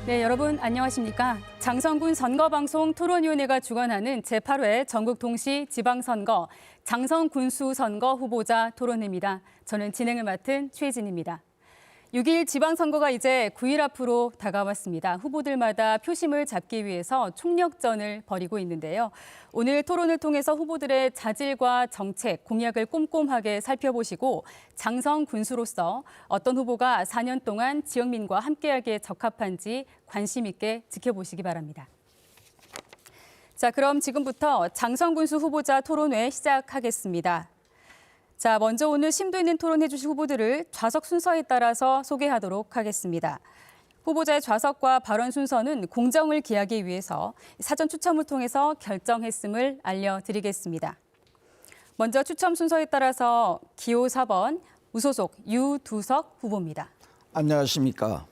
네, 여러분 안녕하십니까? 장성군 선거방송 토론위원회가 주관하는 제8회 전국 동시 지방선거 장성군수 선거 후보자 토론회입니다. 저는 진행을 맡은 최진입니다. 6일 지방선거가 이제 9일 앞으로 다가왔습니다. 후보들마다 표심을 잡기 위해서 총력전을 벌이고 있는데요. 오늘 토론을 통해서 후보들의 자질과 정책, 공약을 꼼꼼하게 살펴보시고 장성 군수로서 어떤 후보가 4년 동안 지역민과 함께하기에 적합한지 관심 있게 지켜보시기 바랍니다. 자, 그럼 지금부터 장성 군수 후보자 토론회 시작하겠습니다. 자, 먼저 오늘 심도 있는 토론해 주실 후보들을 좌석 순서에 따라서 소개하도록 하겠습니다. 후보자의 좌석과 발언 순서는 공정을 기하기 위해서 사전 추첨을 통해서 결정했음을 알려드리겠습니다. 먼저 추첨 순서에 따라서 기호 4번 무소속 유두석 후보입니다. 안녕하십니까.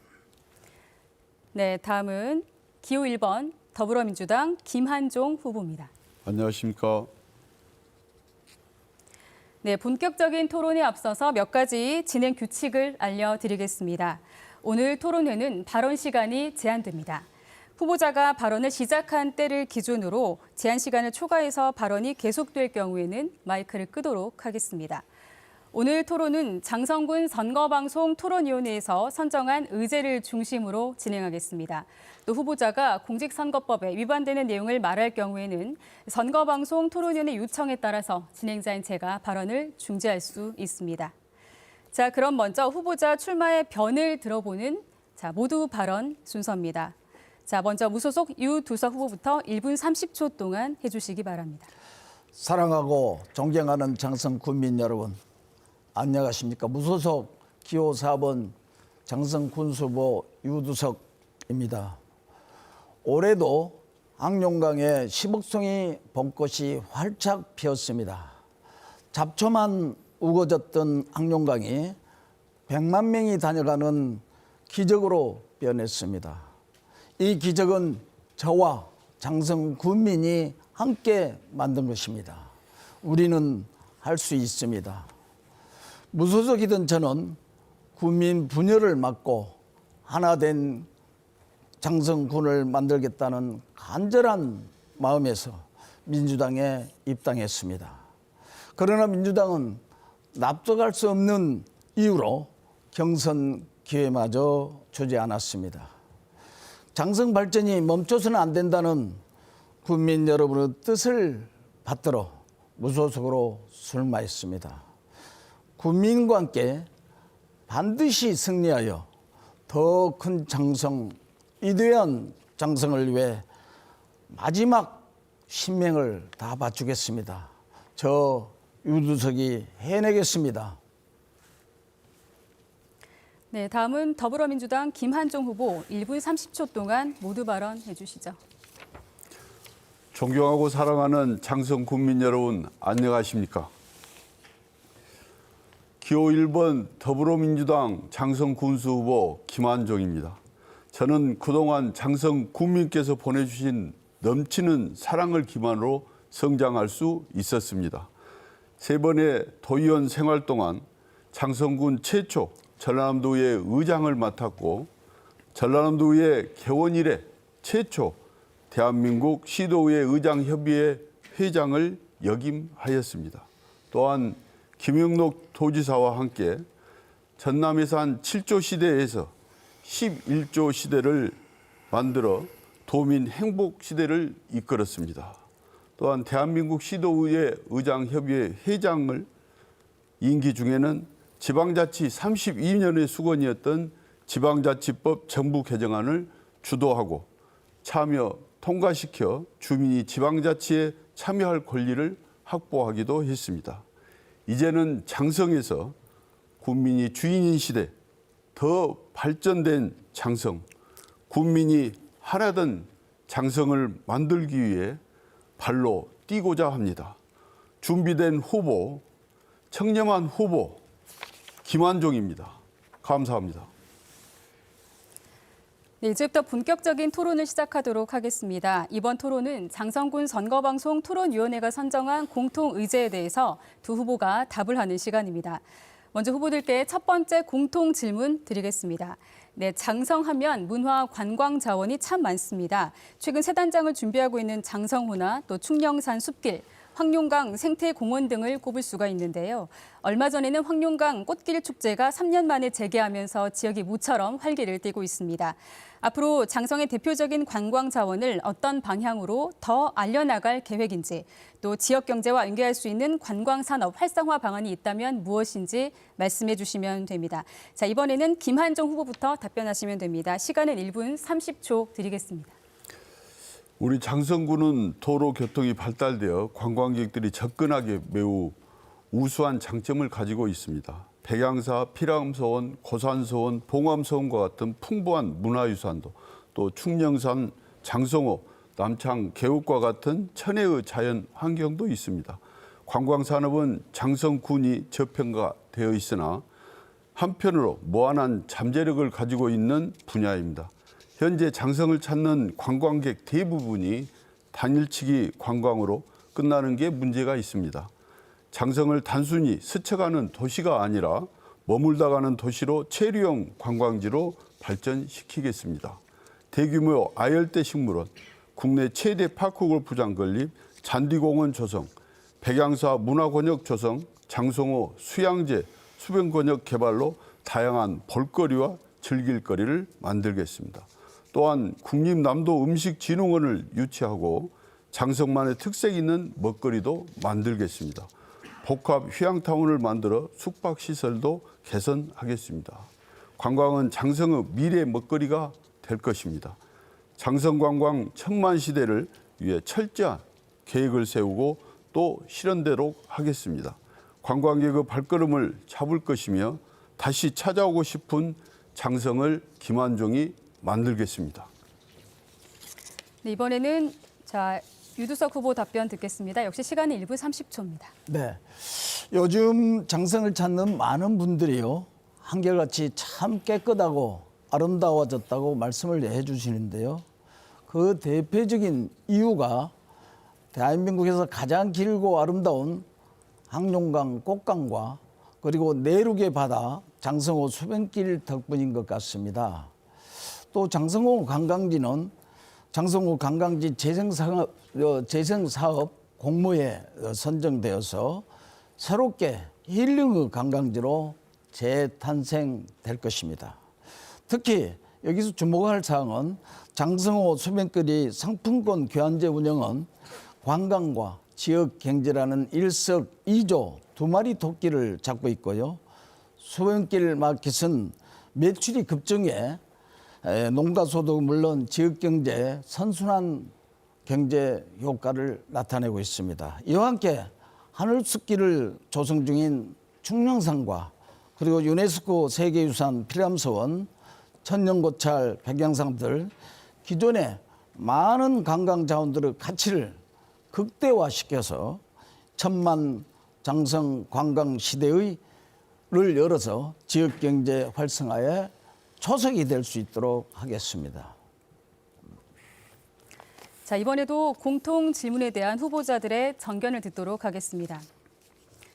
네, 다음은 기호 1번 더불어민주당 김한종 후보입니다. 안녕하십니까. 네, 본격적인 토론에 앞서서 몇 가지 진행 규칙을 알려드리겠습니다. 오늘 토론회는 발언 시간이 제한됩니다. 후보자가 발언을 시작한 때를 기준으로 제한 시간을 초과해서 발언이 계속될 경우에는 마이크를 끄도록 하겠습니다. 오늘 토론은 장성군 선거방송 토론위원회에서 선정한 의제를 중심으로 진행하겠습니다. 또 후보자가 공직선거법에 위반되는 내용을 말할 경우에는 선거방송 토론위원회 요청에 따라서 진행자인 제가 발언을 중지할 수 있습니다. 자, 그럼 먼저 후보자 출마의 변을 들어보는 모두 발언 순서입니다. 자, 먼저 무소속 유두석 후보부터 1분 30초 동안 해주시기 바랍니다. 사랑하고 존경하는 장성 군민 여러분, 안녕하십니까. 무소속 기호 4번 장성 군수후보 유두석입니다. 올해도 악룡강에 10억 송이 봄꽃이 활짝 피었습니다. 잡초만 우거졌던 악룡강이 100만 명이 다녀가는 기적으로 변했습니다. 이 기적은 저와 장성 군민이 함께 만든 것입니다. 우리는 할 수 있습니다. 무소속이던 저는 군민 분열을 막고 하나 된 장성군을 만들겠다는 간절한 마음에서 민주당에 입당했습니다. 그러나 민주당은 납득할 수 없는 이유로 경선 기회마저 주지 않았습니다. 장성 발전이 멈춰서는 안 된다는 국민 여러분의 뜻을 받들어 무소속으로 출마했습니다. 국민과 함께 반드시 승리하여 더 큰 장성, 위대한 장성을 위해 마지막 신명을 다 바치겠습니다. 저 유두석이 해내겠습니다. 네, 다음은 더불어민주당 김한종 후보 1분 30초 동안 모두 발언해 주시죠. 존경하고 사랑하는 장성 국민 여러분, 안녕하십니까. 기호 1번 더불어민주당 장성 군수 후보 김한종입니다. 저는 그동안 장성 국민께서 보내주신 넘치는 사랑을 기반으로 성장할 수 있었습니다. 3번의 도의원 생활 동안 장성군 최초 전라남도의 의장을 맡았고 전라남도의 개원 이래 최초 대한민국 시도의회 의장협의회 회장을 역임하였습니다. 또한 김영록 도지사와 함께 전남해산 7조 시대에서 11조 시대를 만들어 도민 행복 시대를 이끌었습니다. 또한 대한민국 시도의회 의장협의회 회장을 임기 중에는 지방자치 32년의 수건이었던 지방자치법 정부 개정안을 주도하고 참여 통과시켜 주민이 지방자치에 참여할 권리를 확보하기도 했습니다. 이제는 장성에서 군민이 주인인 시대, 더 발전된 장성, 군민이 하나된 장성을 만들기 위해 발로 뛰고자 합니다. 준비된 후보, 청렴한 후보, 김한종입니다. 감사합니다. 네, 이제부터 본격적인 토론을 시작하도록 하겠습니다. 이번 토론은 장성군 선거방송 토론위원회가 선정한 공통의제에 대해서 두 후보가 답을 하는 시간입니다. 먼저 후보들께 첫 번째 공통 질문 드리겠습니다. 네, 장성하면 문화 관광 자원이 참 많습니다. 최근 새 단장을 준비하고 있는 장성호나 또 충령산 숲길, 황룡강 생태공원 등을 꼽을 수가 있는데요. 얼마 전에는 황룡강 꽃길 축제가 3년 만에 재개하면서 지역이 모처럼 활기를 띠고 있습니다. 앞으로 장성의 대표적인 관광 자원을 어떤 방향으로 더 알려나갈 계획인지, 또 지역 경제와 연계할 수 있는 관광 산업 활성화 방안이 있다면 무엇인지 말씀해 주시면 됩니다. 자, 이번에는 김한정 후보부터 답변하시면 됩니다. 시간은 1분 30초 드리겠습니다. 우리 장성군은 도로 교통이 발달되어 관광객들이 접근하기 매우 우수한 장점을 가지고 있습니다. 백양사, 피람서원, 고산서원, 봉암서원과 같은 풍부한 문화유산도, 또 충령산, 장성호, 남창, 계곡과 같은 천혜의 자연 환경도 있습니다. 관광산업은 장성군이 저평가되어 있으나 한편으로 무한한 잠재력을 가지고 있는 분야입니다. 현재 장성을 찾는 관광객 대부분이 당일치기 관광으로 끝나는 게 문제가 있습니다. 장성을 단순히 스쳐가는 도시가 아니라 머물다 가는 도시로 체류형 관광지로 발전시키겠습니다. 대규모 아열대 식물원, 국내 최대 파크골프장 건립, 잔디공원 조성, 백양사 문화권역 조성, 장성호 수양제, 수변권역 개발로 다양한 볼거리와 즐길거리를 만들겠습니다. 또한 국립남도 음식진흥원을 유치하고 장성만의 특색 있는 먹거리도 만들겠습니다. 복합 휴양타운을 만들어 숙박시설도 개선하겠습니다. 관광은 장성의 미래 먹거리가 될 것입니다. 장성관광 천만시대를 위해 철저한 계획을 세우고 또 실현되도록 하겠습니다. 관광객의 발걸음을 잡을 것이며 다시 찾아오고 싶은 장성을 김한종이 만들겠습니다. 네, 이번에는 유두석 후보 답변 듣겠습니다. 역시 시간은 1분 30초입니다. 네, 요즘 장성을 찾는 많은 분들이요, 한결같이 참 깨끗하고 아름다워졌다고 말씀을 해주시는데요. 그 대표적인 이유가 대한민국에서 가장 길고 아름다운 황룡강 꽃강과 그리고 내륙의 바다 장성호 수변길 덕분인 것 같습니다. 또 장성호 관광지는 장성호 관광지 재생사업 공모에 선정되어서 새롭게 힐링의 관광지로 재탄생될 것입니다. 특히 여기서 주목할 사항은 장성호 수변길이 상품권 교환제 운영은 관광과 지역 경제라는 일석이조 두 마리 토끼를 잡고 있고요. 수변길 마켓은 매출이 급증해 농가소득 물론 지역경제에 선순환 경제 효과를 나타내고 있습니다. 이와 함께 하늘숲길을 조성 중인 충령산과 그리고 유네스코 세계유산 피람서원, 천년고찰, 백양산 등 기존의 많은 관광자원들의 가치를 극대화시켜서 천만 장성 관광시대를 열어서 지역경제 활성화에 초석이 될 수 있도록 하겠습니다. 자, 이번에도 공통 질문에 대한 후보자들의 전견을 듣도록 하겠습니다.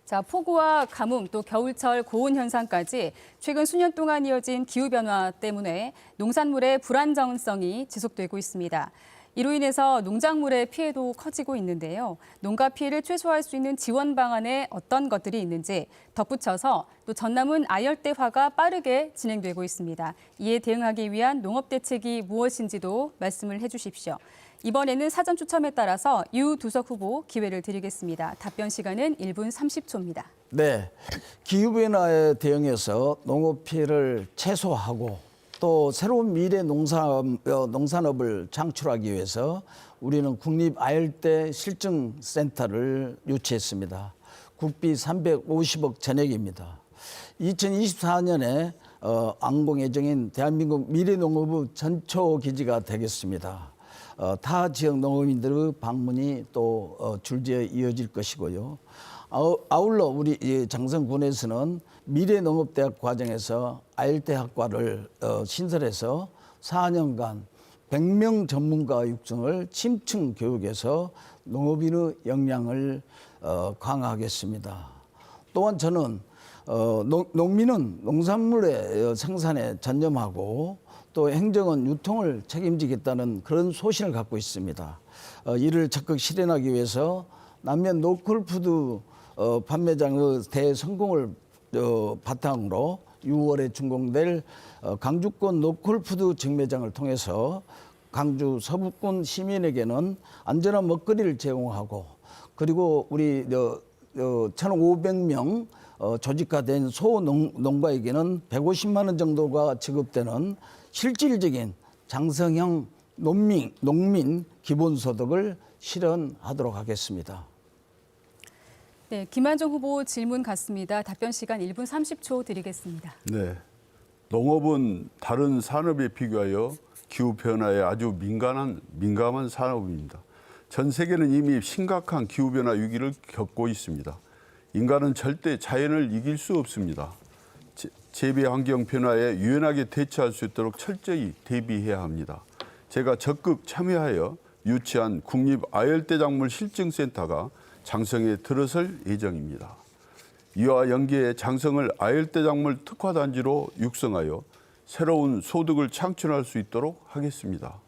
자, 폭우와 가뭄 또 겨울철 고온 현상까지 최근 수년 동안 이어진 기후변화 때문에 농산물의 불안정성이 지속되고 있습니다. 이로 인해서 농작물의 피해도 커지고 있는데요. 농가 피해를 최소화할 수 있는 지원 방안에 어떤 것들이 있는지 덧붙여서 또 전남은 아열대화가 빠르게 진행되고 있습니다. 이에 대응하기 위한 농업 대책이 무엇인지도 말씀을 해주십시오. 이번에는 사전 추첨에 따라서 유두석 후보 기회를 드리겠습니다. 답변 시간은 1분 30초입니다. 네, 기후변화에 대응해서 농업 피해를 최소화하고 또 새로운 미래 농산업을 창출하기 위해서 우리는 국립 아열대 실증센터를 유치했습니다. 국비 350억 전액입니다. 2024년에 안공 예정인 대한민국 미래농업의 전초기지가 되겠습니다. 타 지역 농업인들의 방문이 또 줄지어 이어질 것이고요. 아울러 우리 장성군에서는 미래농업대학 과정에서 아열대학과를 신설해서 4년간 100명 전문가 육성을 심층 교육해서 농업인의 역량을 강화하겠습니다. 또한 저는 농민은 농산물의 생산에 전념하고 또 행정은 유통을 책임지겠다는 그런 소신을 갖고 있습니다. 이를 적극 실현하기 위해서 남면 노컬푸드 판매장의 대성공을 바탕으로 6월에 준공될 강주권 노컬푸드 직매장을 통해서 강주 서부권 시민에게는 안전한 먹거리를 제공하고 그리고 우리 1,500명 조직화된 소농가에게는 150만 원 정도가 지급되는 실질적인 장성형 농민 기본소득을 실현하도록 하겠습니다. 네, 김한종 후보 질문 같습니다. 답변 시간 1분 30초 드리겠습니다. 네. 농업은 다른 산업에 비교하여 기후변화에 아주 민감한 산업입니다. 전 세계는 이미 심각한 기후변화 위기를 겪고 있습니다. 인간은 절대 자연을 이길 수 없습니다. 재배 환경 변화에 유연하게 대처할 수 있도록 철저히 대비해야 합니다. 제가 적극 참여하여 유치한 국립 아열대작물 실증센터가 장성에 들어설 예정입니다. 이와 연계해 장성을 아열대작물 특화단지로 육성하여 새로운 소득을 창출할 수 있도록 하겠습니다.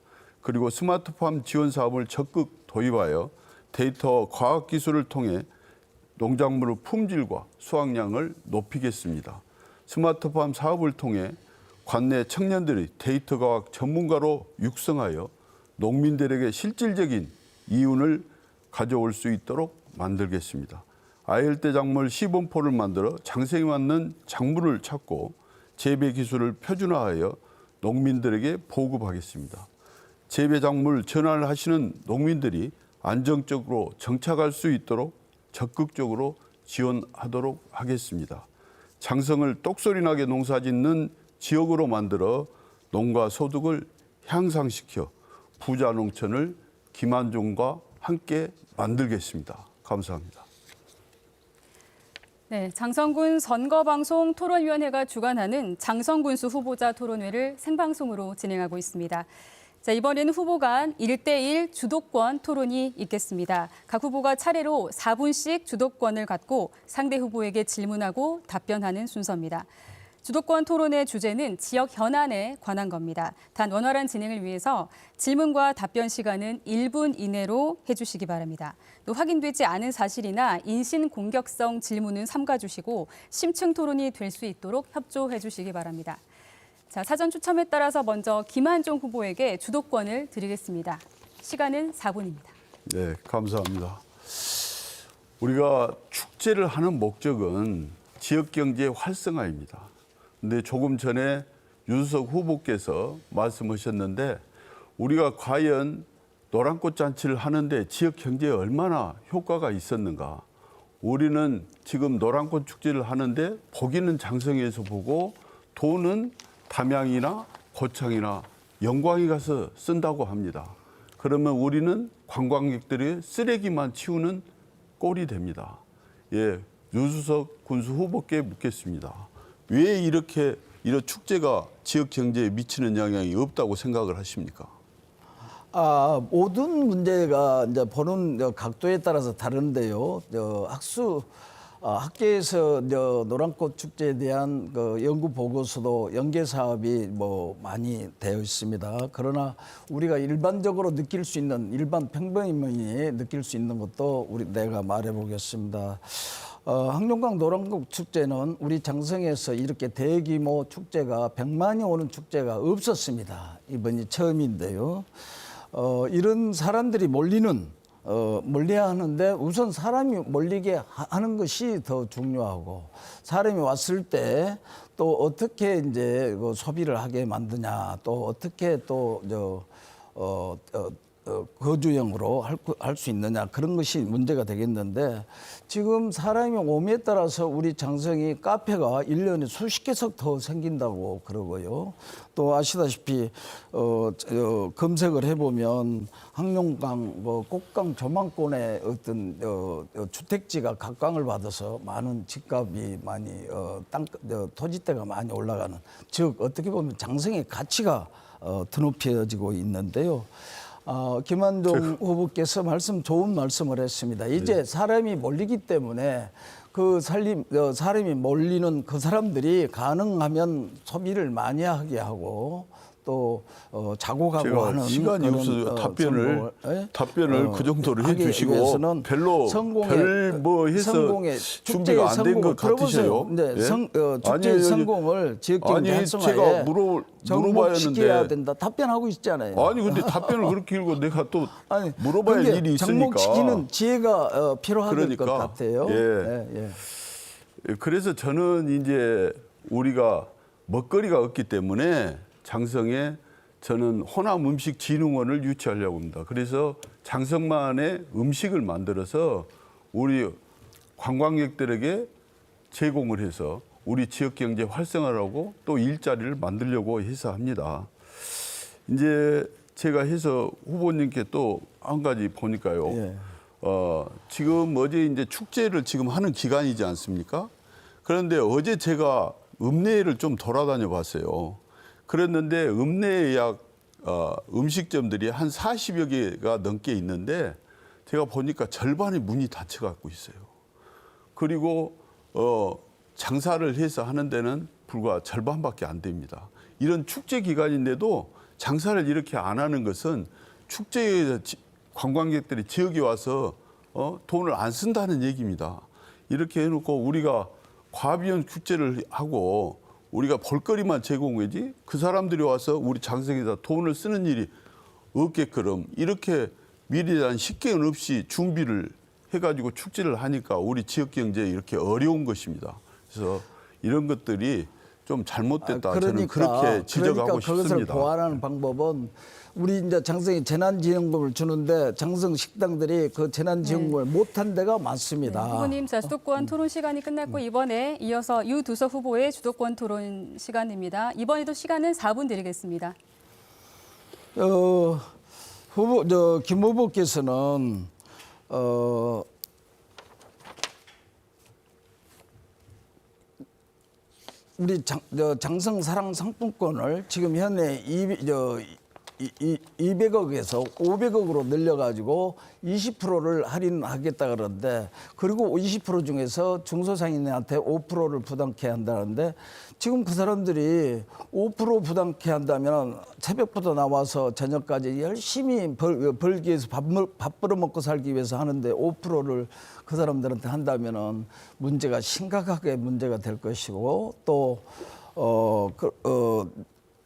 그리고 스마트팜 지원 사업을 적극 도입하여 데이터 과학기술을 통해 농작물의 품질과 수확량을 높이겠습니다. 스마트팜 사업을 통해 관내 청년들이 데이터 과학 전문가로 육성하여 농민들에게 실질적인 이윤을 가져올 수 있도록 만들겠습니다. 아열대작물 시범포를 만들어 장성에 맞는 작물을 찾고 재배 기술을 표준화하여 농민들에게 보급하겠습니다. 재배 작물 전환을 하시는 농민들이 안정적으로 정착할 수 있도록 적극적으로 지원하도록 하겠습니다. 장성을 똑소리나게 농사짓는 지역으로 만들어 농가 소득을 향상시켜 부자 농촌을 김한종과 함께 만들겠습니다. 감사합니다. 네, 장성군 선거방송 토론위원회가 주관하는 장성군수 후보자 토론회를 생방송으로 진행하고 있습니다. 자, 이번에는 후보 간 1대1 주도권 토론이 있겠습니다. 각 후보가 차례로 4분씩 주도권을 갖고 상대 후보에게 질문하고 답변하는 순서입니다. 주도권 토론의 주제는 지역 현안에 관한 겁니다. 단 원활한 진행을 위해서 질문과 답변 시간은 1분 이내로 해주시기 바랍니다. 또 확인되지 않은 사실이나 인신 공격성 질문은 삼가주시고 심층 토론이 될 수 있도록 협조해 주시기 바랍니다. 자, 사전 추첨에 따라서 먼저 김한종 후보에게 주도권을 드리겠습니다. 시간은 4분입니다. 네, 감사합니다. 우리가 축제를 하는 목적은 지역 경제 활성화입니다. 근데 조금 전에 윤석열 후보께서 말씀하셨는데 우리가 과연 노란꽃 잔치를 하는데 지역 경제에 얼마나 효과가 있었는가. 우리는 지금 노란꽃 축제를 하는데 보기는 장성에서 보고 돈은 담양이나 고창이나 영광에 가서 쓴다고 합니다. 그러면 우리는 관광객들이 쓰레기만 치우는 꼴이 됩니다. 예, 유수석 군수 후보께 묻겠습니다. 왜 이런 축제가 지역 경제에 미치는 영향이 없다고 생각을 하십니까? 모든 문제가 이제 보는 각도에 따라서 다른데요. 학계에서 노란꽃 축제에 대한 그 연구 보고서도 연계 사업이 많이 되어 있습니다. 그러나 우리가 일반적으로 느낄 수 있는 일반 평범인이 느낄 수 있는 것도 내가 말해보겠습니다. 항룡강 노란꽃 축제는 우리 장성에서 이렇게 대규모 축제가 100만이 오는 축제가 없었습니다. 이번이 처음인데요. 이런 사람들이 몰려야 하는데 우선 사람이 몰리게 하는 것이 더 중요하고 사람이 왔을 때 또 어떻게 이제 소비를 하게 만드냐 또 어떻게 또 거주형으로 할 수 있느냐 그런 것이 문제가 되겠는데 지금 사람이 오미에 따라서 우리 장성이 카페가 1년에 수십 개석 더 생긴다고 그러고요. 또 아시다시피 검색을 해보면 항룡강 꽃강 조망권에 어떤 주택지가 각광을 받아서 많은 집값이 많이 토지대가 많이 올라가는 즉 어떻게 보면 장성의 가치가 드높여지고 있는데요. 김한종 후보께서 좋은 말씀을 했습니다. 이제 사람이 몰리기 때문에 그 사람이 몰리는 그 사람들이 가능하면 소비를 많이 하게 하고 또 자고 가고 제가 하는 시간이 그런, 없어서 답변을 선거를, 그 정도로 하기 해주시고 위해서는 별로 별 뭐 해서 준비가 안 된 것 같으세요? 네, 예? 축제의 성공을 지역경제 아니 활성화에 제가 물어봐야 접목시켜야 하는데 된다. 답변하고 있잖아요. 아니 근데 답변을 그렇게 읽고 내가 또 아니, 물어봐야 할 그게 일이 있으니까. 접목시키는 지혜가 필요한 그러니까, 것 같아요. 예. 그래서 저는 이제 우리가 먹거리가 없기 때문에 장성에 저는 호남 음식 진흥원을 유치하려고 합니다. 그래서 장성만의 음식을 만들어서 우리 관광객들에게 제공을 해서 우리 지역 경제 활성화를 하고 또 일자리를 만들려고 해서 합니다. 이제 제가 해서 후보님께 또 한 가지 보니까요. 예. 지금 어제 이제 축제를 지금 하는 기간이지 않습니까? 그런데 어제 제가 읍내를 좀 돌아다녀 봤어요. 그랬는데 읍내에 약 음식점들이 한 40여 개가 넘게 있는데 제가 보니까 절반이 문이 닫혀 갖고 있어요. 그리고 장사를 해서 하는 데는 불과 절반밖에 안 됩니다. 이런 축제 기간인데도 장사를 이렇게 안 하는 것은 축제에 관광객들이 지역에 와서 돈을 안 쓴다는 얘기입니다. 이렇게 해놓고 우리가 과비연 축제를 하고 우리가 볼거리만 제공하지 그 사람들이 와서 우리 장성에다 돈을 쓰는 일이 없게끔 이렇게 미래에 대한 식견 없이 준비를 해가지고 축제를 하니까 우리 지역 경제에 이렇게 어려운 것입니다. 그래서 이런 것들이 좀 잘못됐다. 저는 그렇게 지적하고 싶습니다. 그것을 보완하는 방법은 우리 이제 장성이 재난지원금을 주는데 장성 식당들이 그 재난지원금을 못한 데가 많습니다. 후보님, 자, 주도권 토론 시간이 끝났고 이번에 이어서 유두석 후보의 주도권 토론 시간입니다. 이번에도 시간은 4분 드리겠습니다. 김 후보께서는 우리 장성 사랑 상품권을 지금 현재 200억에서 500억으로 늘려가지고 20%를 할인하겠다 그러는데 그리고 20% 중에서 중소상인한테 5%를 부담케 한다는데 지금 그 사람들이 5% 부담케 한다면 새벽부터 나와서 저녁까지 열심히 벌기 위해서 밥 벌어먹고 살기 위해서 하는데 5%를 그 사람들한테 한다면은 문제가 심각하게 문제가 될 것이고 또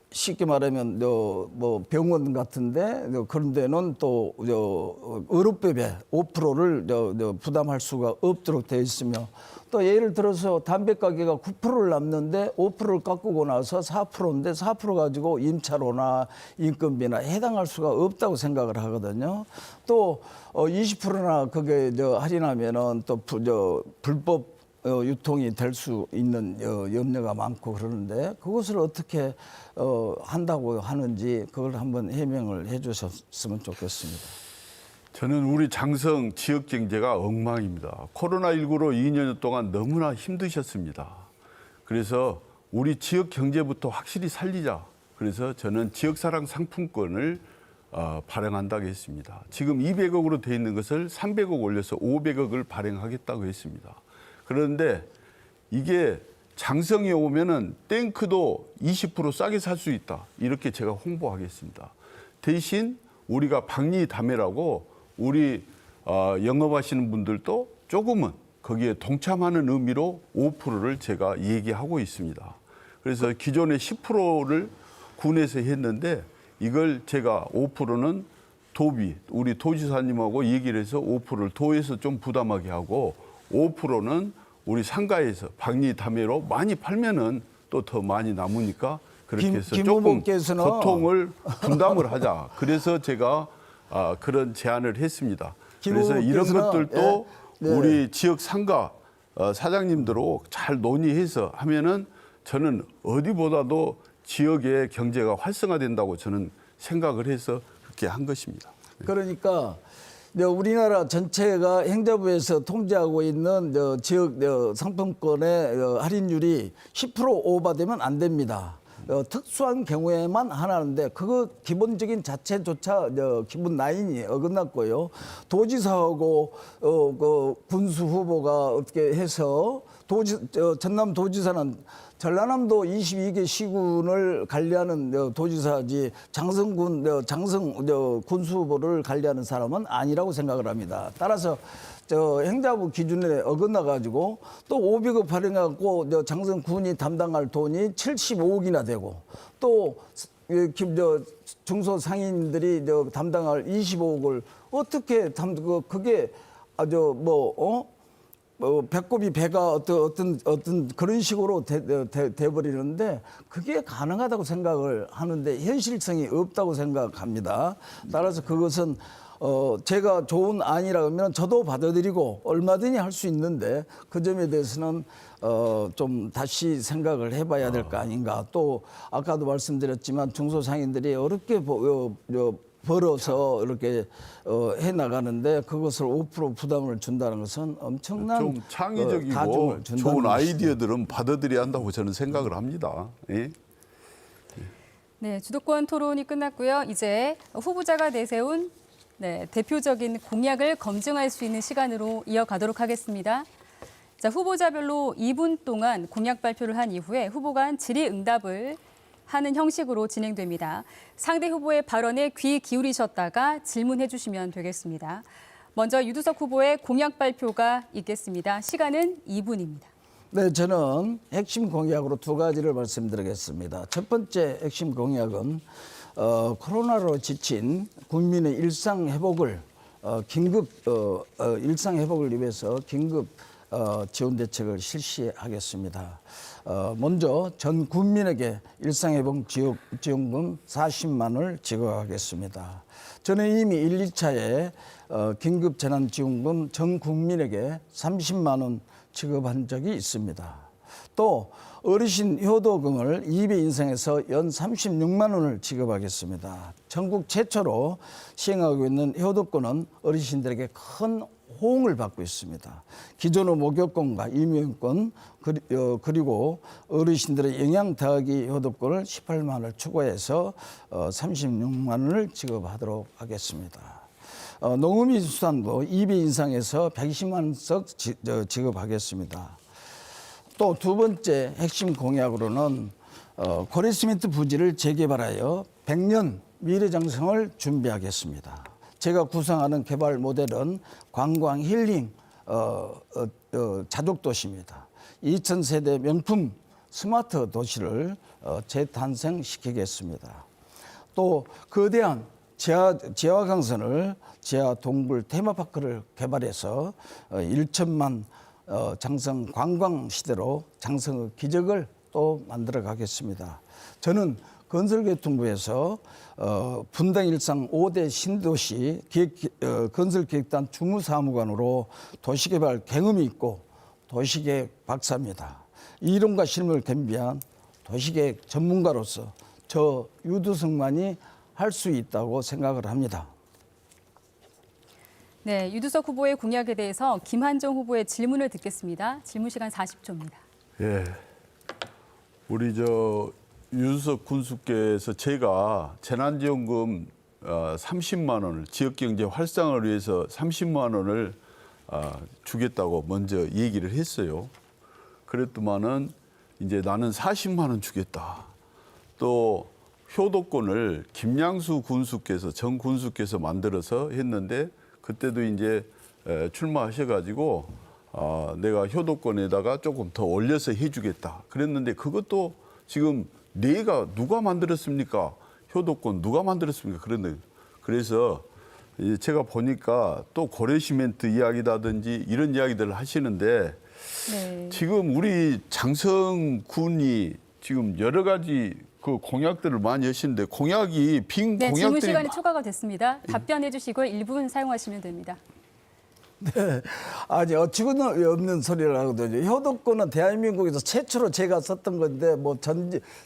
쉽게 말하면 뭐 병원 같은데 그런 데는 또 의료법에 5%를 부담할 수가 없도록 되어 있으며 또 예를 들어서 담배 가게가 9%를 남는데 5%를 깎고 나서 4%인데 4% 가지고 임차료나 인건비나 해당할 수가 없다고 생각을 하거든요. 또 20%나 그게 할인하면은 또 불법 유통이 될 수 있는 염려가 많고 그러는데 그것을 어떻게 한다고 하는지 그걸 한번 해명을 해 주셨으면 좋겠습니다. 저는 우리 장성 지역 경제가 엉망입니다. 코로나19로 2년 동안 너무나 힘드셨습니다. 그래서 우리 지역 경제부터 확실히 살리자. 그래서 저는 지역사랑 상품권을 발행한다고 했습니다. 지금 200억으로 돼 있는 것을 300억 올려서 500억을 발행하겠다고 했습니다. 그런데 이게 장성에 오면은 탱크도 20% 싸게 살 수 있다. 이렇게 제가 홍보하겠습니다. 대신 우리가 박리담회라고 우리 영업하시는 분들도 조금은 거기에 동참하는 의미로 5%를 제가 얘기하고 있습니다. 그래서 기존에 10%를 군에서 했는데 이걸 제가 5%는 도비, 우리 도지사님하고 얘기를 해서 5%를 도에서 좀 부담하게 하고 5%는 우리 상가에서 박리담회로 많이 팔면은 또 더 많이 남으니까 그렇게 해서 조금 고통을 분담을 하자. 그래서 제가 그런 제안을 했습니다. 그래서 이런 것들도 우리 지역 상가 사장님들하고 잘 논의해서 하면은 저는 어디보다도 지역의 경제가 활성화된다고 저는 생각을 해서 그렇게 한 것입니다. 그러니까 우리나라 전체가 행자부에서 통제하고 있는 지역 상품권의 할인율이 10% 오버되면 안 됩니다. 특수한 경우에만 하나인데 그거 기본적인 자체조차 기본 라인이 어긋났고요. 도지사하고 그 군수 후보가 어떻게 해서 전남도지사는 전라남도 22개 시군을 관리하는 도지사지 장성 군수 후보를 관리하는 사람은 아니라고 생각을 합니다. 따라서 행자부 기준에 어긋나 가지고 또 500억 발행하고 장성 군이 담당할 돈이 75억이나 되고 또 중소 상인들이 담당할 25억을 어떻게 그게 아주 배꼽이 배가 어떤 그런 식으로 돼버리는데 그게 가능하다고 생각을 하는데 현실성이 없다고 생각합니다. 따라서 그것은 제가 좋은 안이라 하면 저도 받아들이고 얼마든지 할 수 있는데 그 점에 대해서는 좀 다시 생각을 해봐야 될 거 아닌가. 또 아까도 말씀드렸지만 중소상인들이 어렵게 벌어서 이렇게 해 나가는데 그것을 5% 부담을 준다는 것은 엄청난 좀 창의적이고 가중을 준다는 좋은 것이죠. 아이디어들은 받아들여야 한다고 저는 생각을 합니다. 예? 네, 주도권 토론이 끝났고요. 이제 후보자가 내세운 대표적인 공약을 검증할 수 있는 시간으로 이어가도록 하겠습니다. 자, 후보자별로 2분 동안 공약 발표를 한 이후에 후보 간 질의응답을 하는 형식으로 진행됩니다. 상대 후보의 발언에 귀 기울이셨다가 질문해 주시면 되겠습니다. 먼저 유두석 후보의 공약 발표가 있겠습니다. 시간은 2분입니다. 네, 저는 핵심 공약으로 두 가지를 말씀드리겠습니다. 첫 번째 핵심 공약은 코로나로 지친 국민의 일상 회복을 일상 회복을 위해서 긴급 지원 대책을 실시하겠습니다. 먼저 전 국민에게 일상회복 지원금 40만 원을 지급하겠습니다. 저는 이미 1, 2차에 긴급 재난지원금 전 국민에게 30만 원 지급한 적이 있습니다. 또 어르신 효도금을 2배 인상해서 연 36만 원을 지급하겠습니다. 전국 최초로 시행하고 있는 효도권은 어르신들에게 큰 호응을 받고 있습니다. 기존의 목욕권과 일묘권 그리고 어르신들의 영양 더하기 효도권을 18만 원을 추가해서 36만 원을 지급하도록 하겠습니다. 농업인수단도 2배 인상해서 120만 원씩 지급하겠습니다. 또 두 번째 핵심 공약으로는 고래시멘트 부지를 재개발하여 100년 미래장성을 준비하겠습니다. 제가 구상하는 개발 모델은 관광 힐링 자족도시입니다. 2000세대 명품 스마트 도시를 재탄생시키겠습니다. 또 거대한 지하강선을 지하 동굴 테마파크를 개발해서 1천만 장성 관광 시대로 장성의 기적을 또 만들어 가겠습니다. 저는 건설교통부에서 분당 일상 5대 신도시 건설기획단 주무사무관으로 도시개발 경험이 있고 도시계획 박사입니다. 이론과 실무를 겸비한 도시계획 전문가로서 저 유두석만이 할 수 있다고 생각을 합니다. 네, 유두석 후보의 공약에 대해서 김한정 후보의 질문을 듣겠습니다. 질문 시간 40초입니다. 예. 우리 유두석 군수께서 제가 재난지원금 30만 원을 지역경제 활성화를 위해서 30만 원을 주겠다고 먼저 얘기를 했어요. 그랬더만은 이제 나는 40만 원 주겠다. 또 효도권을 김양수 군수께서 전 군수께서 만들어서 했는데 그때도 이제 출마하셔가지고 내가 효도권에다가 조금 더 올려서 해주겠다. 그랬는데 그것도 지금 내가 누가 만들었습니까? 효도권 누가 만들었습니까? 그런데 그래서 제가 보니까 또 고래시멘트 이야기라든지 이런 이야기들을 하시는데 네. 지금 우리 장성 군이 지금 여러 가지 그 공약들을 많이 하시는데 공약이 빈 네, 공약들이 질문 시간이 초과가 됐습니다. 답변해 주시고 1분 사용하시면 됩니다. 네. 아니 어처구니 없는 소리를 하거든요. 효도권은 대한민국에서 최초로 제가 썼던 건데 뭐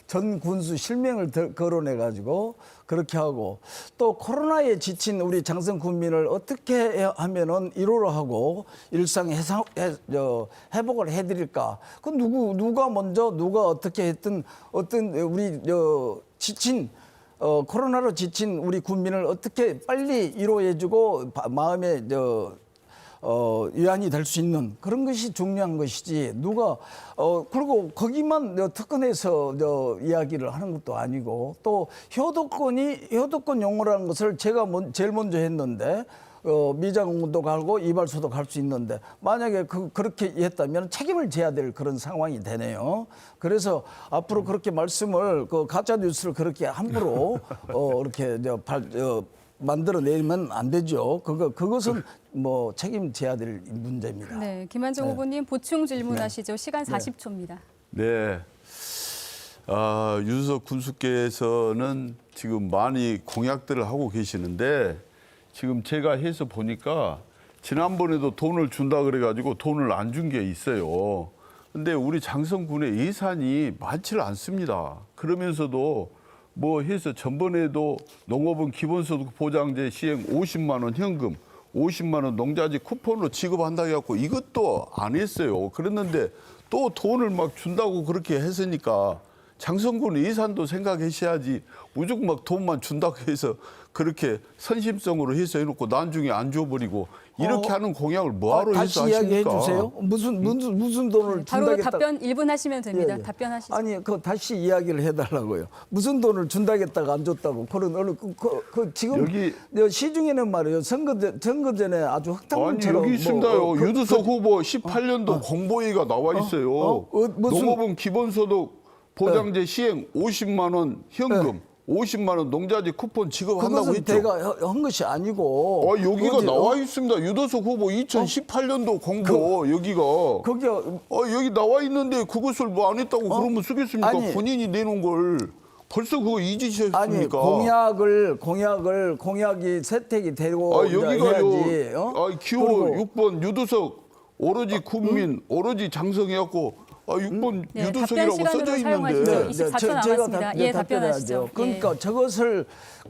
전 군수 실명을 거론해 가지고 그렇게 하고 또 코로나에 지친 우리 장성 군민을 어떻게 하면은 1호로 하고 일상 회복을 해드릴까? 그 누가 먼저 누가 어떻게 했든 어떤 우리 지친 코로나로 지친 우리 국민을 어떻게 빨리 위로해주고 마음에 위안이 될 수 있는 그런 것이 중요한 것이지 누가 그리고 거기만 특권해서 이야기를 하는 것도 아니고 또 효도권 용어라는 것을 제가 제일 먼저 했는데 미장원도 가고 이발소도 갈 수 있는데 만약에 그렇게 했다면 책임을 져야 될 그런 상황이 되네요. 그래서 앞으로 그렇게 말씀을 가짜 뉴스를 그렇게 함부로 이렇게 만들어내면 안 되죠. 그것은 뭐 책임져야 될 문제입니다. 네, 김한정 후보님 보충 질문하시죠. 시간 40초입니다. 네. 유수석 군수께서는 지금 많이 공약들을 하고 계시는데 지금 제가 해서 보니까 지난번에도 돈을 준다 그래가지고 돈을 안 준 게 있어요. 근데 우리 장성군의 예산이 많지를 않습니다. 그러면서도 뭐 해서 전번에도 농업은 기본소득 보장제 시행 50만 원 현금, 50만 원 농자재 쿠폰으로 지급한다고 해갖고 이것도 안 했어요. 그랬는데 또 돈을 막 준다고 그렇게 했으니까 장성군 예산도 생각하셔야지 무조건 막 돈만 준다고 해서 그렇게 선심성으로 해서 해놓고 나중에 안 줘버리고 이렇게 하는 공약을 뭐하러 해서 다시 하십니까? 이야기해 주세요. 무슨 돈을 바로 준다겠다. 답변 1분 하시면 됩니다. 예, 예. 답변하시죠. 아니 다시 이야기를 해달라고요. 무슨 돈을 준다겠다가 안 줬다고 그런 지금 여기 시중에는 말이에요. 선거 전에 아주 흑당처럼 아니 여기 있습니다요. 유두석 후보 18년도 공보위가 나와 있어요. 무슨 농업은 기본소득 보장제 시행 50만 원 현금, 50만 원 농자재 쿠폰 지급한다고 그것은 했죠. 제가 한 것이 아니고 여기가 어디, 나와 있습니다. 유도석 후보 2018년도 공보 여기가 거기 여기 나와 있는데 그것을 뭐 안 했다고 그러면 쓰겠습니까? 아니. 본인이 내놓은 걸 벌써 그거 잊으셨습니까? 아니 공약이 세택이 되고 여기가요. 해야지. 기호 그리고 6번 유도석 오로지 국민 오로지 장성해갖고 6번 네, 유도석이라고 답변 써져 시간으로 있는데 사용하시죠. 24초 남았습니다. 예, 답변하시죠. 그러니까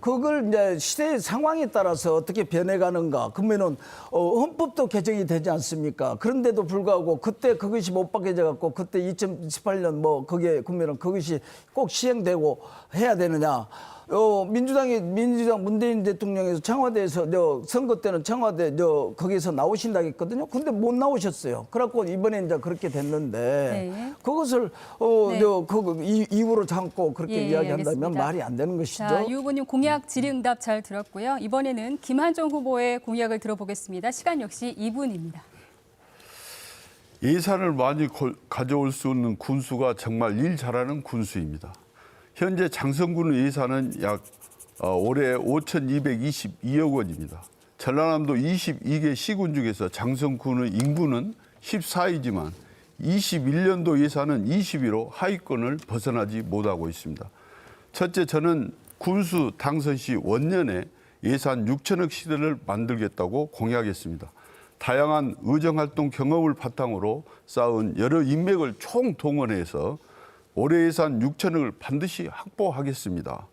그걸 이제 시대의 상황에 따라서 어떻게 변해가는가. 그러면은 헌법도 개정이 되지 않습니까? 그런데도 불구하고 그때 그것이 못 박혀져 갖고 그때 2018년 뭐 그게 그러면은 그것이 꼭 시행되고 해야 되느냐? 민주당 문재인 대통령에서 청와대에서 선거 때는 청와대 거기서 나오신다고 했거든요. 근데 못 나오셨어요. 그래갖고 이번에 이제 그렇게 됐는데 네. 그것을 이유로 삼고 그렇게 이야기한다면 알겠습니다. 말이 안 되는 것이죠. 자, 유 후보님 공약 질의응답 잘 들었고요. 이번에는 김한정 후보의 공약을 들어보겠습니다. 시간 역시 2분입니다. 예산을 많이 가져올 수 있는 군수가 정말 일 잘하는 군수입니다. 현재 장성군의 예산은 약 올해 5,222억 원입니다. 전라남도 22개 시군 중에서 장성군의 인구는 14위지만 21년도 예산은 20위로 하위권을 벗어나지 못하고 있습니다. 첫째, 저는 군수 당선 시 원년에 예산 6천억 시대를 만들겠다고 공약했습니다. 다양한 의정활동 경험을 바탕으로 쌓은 여러 인맥을 총동원해서 올해 예산 6천억을 반드시 확보하겠습니다.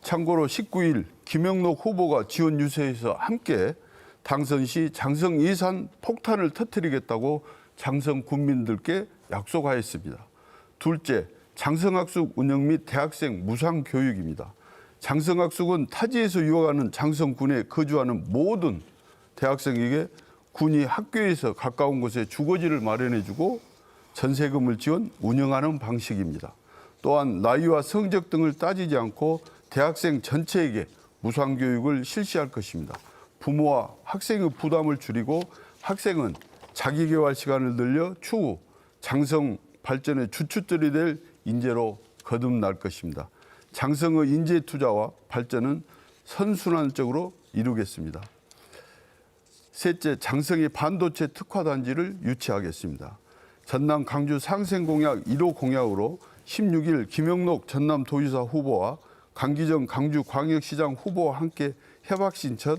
참고로 19일 김영록 후보가 지원 유세에서 함께 당선 시 장성 예산 폭탄을 터뜨리겠다고 장성 군민들께 약속하였습니다. 둘째, 장성학숙 운영 및 대학생 무상 교육입니다. 장성학숙은 타지에서 유학하는 장성군에 거주하는 모든 대학생에게 군이 학교에서 가까운 곳에 주거지를 마련해주고 전세금을 지원 운영하는 방식입니다. 또한 나이와 성적 등을 따지지 않고 대학생 전체에게 무상교육을 실시할 것입니다. 부모와 학생의 부담을 줄이고 학생은 자기개발 시간을 늘려 추후 장성 발전의 주춧돌이 될 인재로 거듭날 것입니다. 장성의 인재 투자와 발전은 선순환적으로 이루겠습니다. 셋째, 장성의 반도체 특화단지를 유치하겠습니다. 전남 강주 상생공약 1호 공약으로 16일 김영록 전남도지사 후보와 강기정 강주광역시장 후보와 함께 협약 신청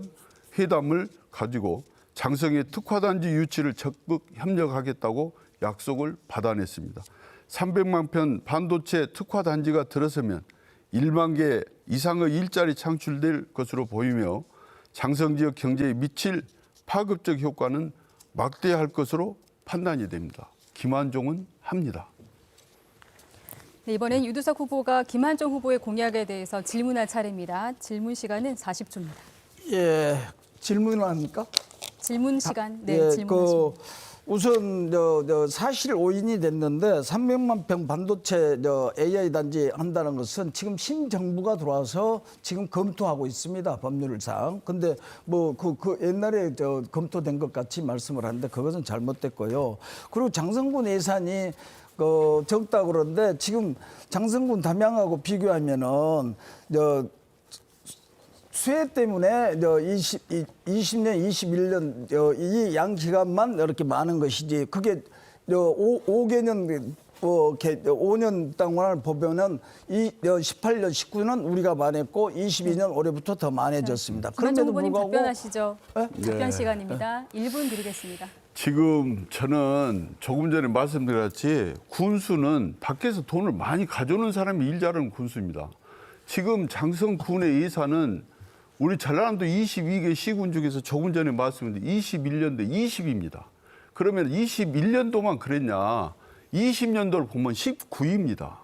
회담을 가지고 장성의 특화단지 유치를 적극 협력하겠다고 약속을 받아냈습니다. 300만 평 반도체 특화단지가 들어서면 1만 개 이상의 일자리 창출될 것으로 보이며 장성 지역 경제에 미칠 파급적 효과는 막대할 것으로 판단이 됩니다. 김한종은 합니다. 네, 이번엔 유두석 후보가 김한종 후보의 공약에 대해서 질문할 차례입니다. 질문 시간은 40초입니다. 예, 질문을 합니까? 질문 시간, 네, 예, 질문하십니다. 우선 사실 오인이 됐는데 300만 평 반도체 AI 단지 한다는 것은 지금 신정부가 들어와서 지금 검토하고 있습니다, 법률상. 근데 뭐 그 옛날에 검토된 것 같이 말씀을 하는데 그것은 잘못됐고요. 그리고 장성군 예산이 적다 그러는데 지금 장성군 담양하고 비교하면은 수해 때문에 20년, 21년 이 양 기간만 이렇게 많은 것이지 그게 5개년 5년 동안을 보면은 18년, 19년 우리가 많았고 22년 올해부터 더 많아졌습니다. 김한종 후보님 답변하시죠. 네? 답변 시간입니다. 1분 드리겠습니다. 지금 저는 조금 전에 말씀드렸지 군수는 밖에서 돈을 많이 가져오는 사람이 일 잘하는 군수입니다. 지금 장성군의 예산은 우리 전라남도 22개 시군 중에서 조금 전에 말씀드린 21년도 20입니다. 그러면 21년도만 그랬냐? 20년도를 보면 19입니다.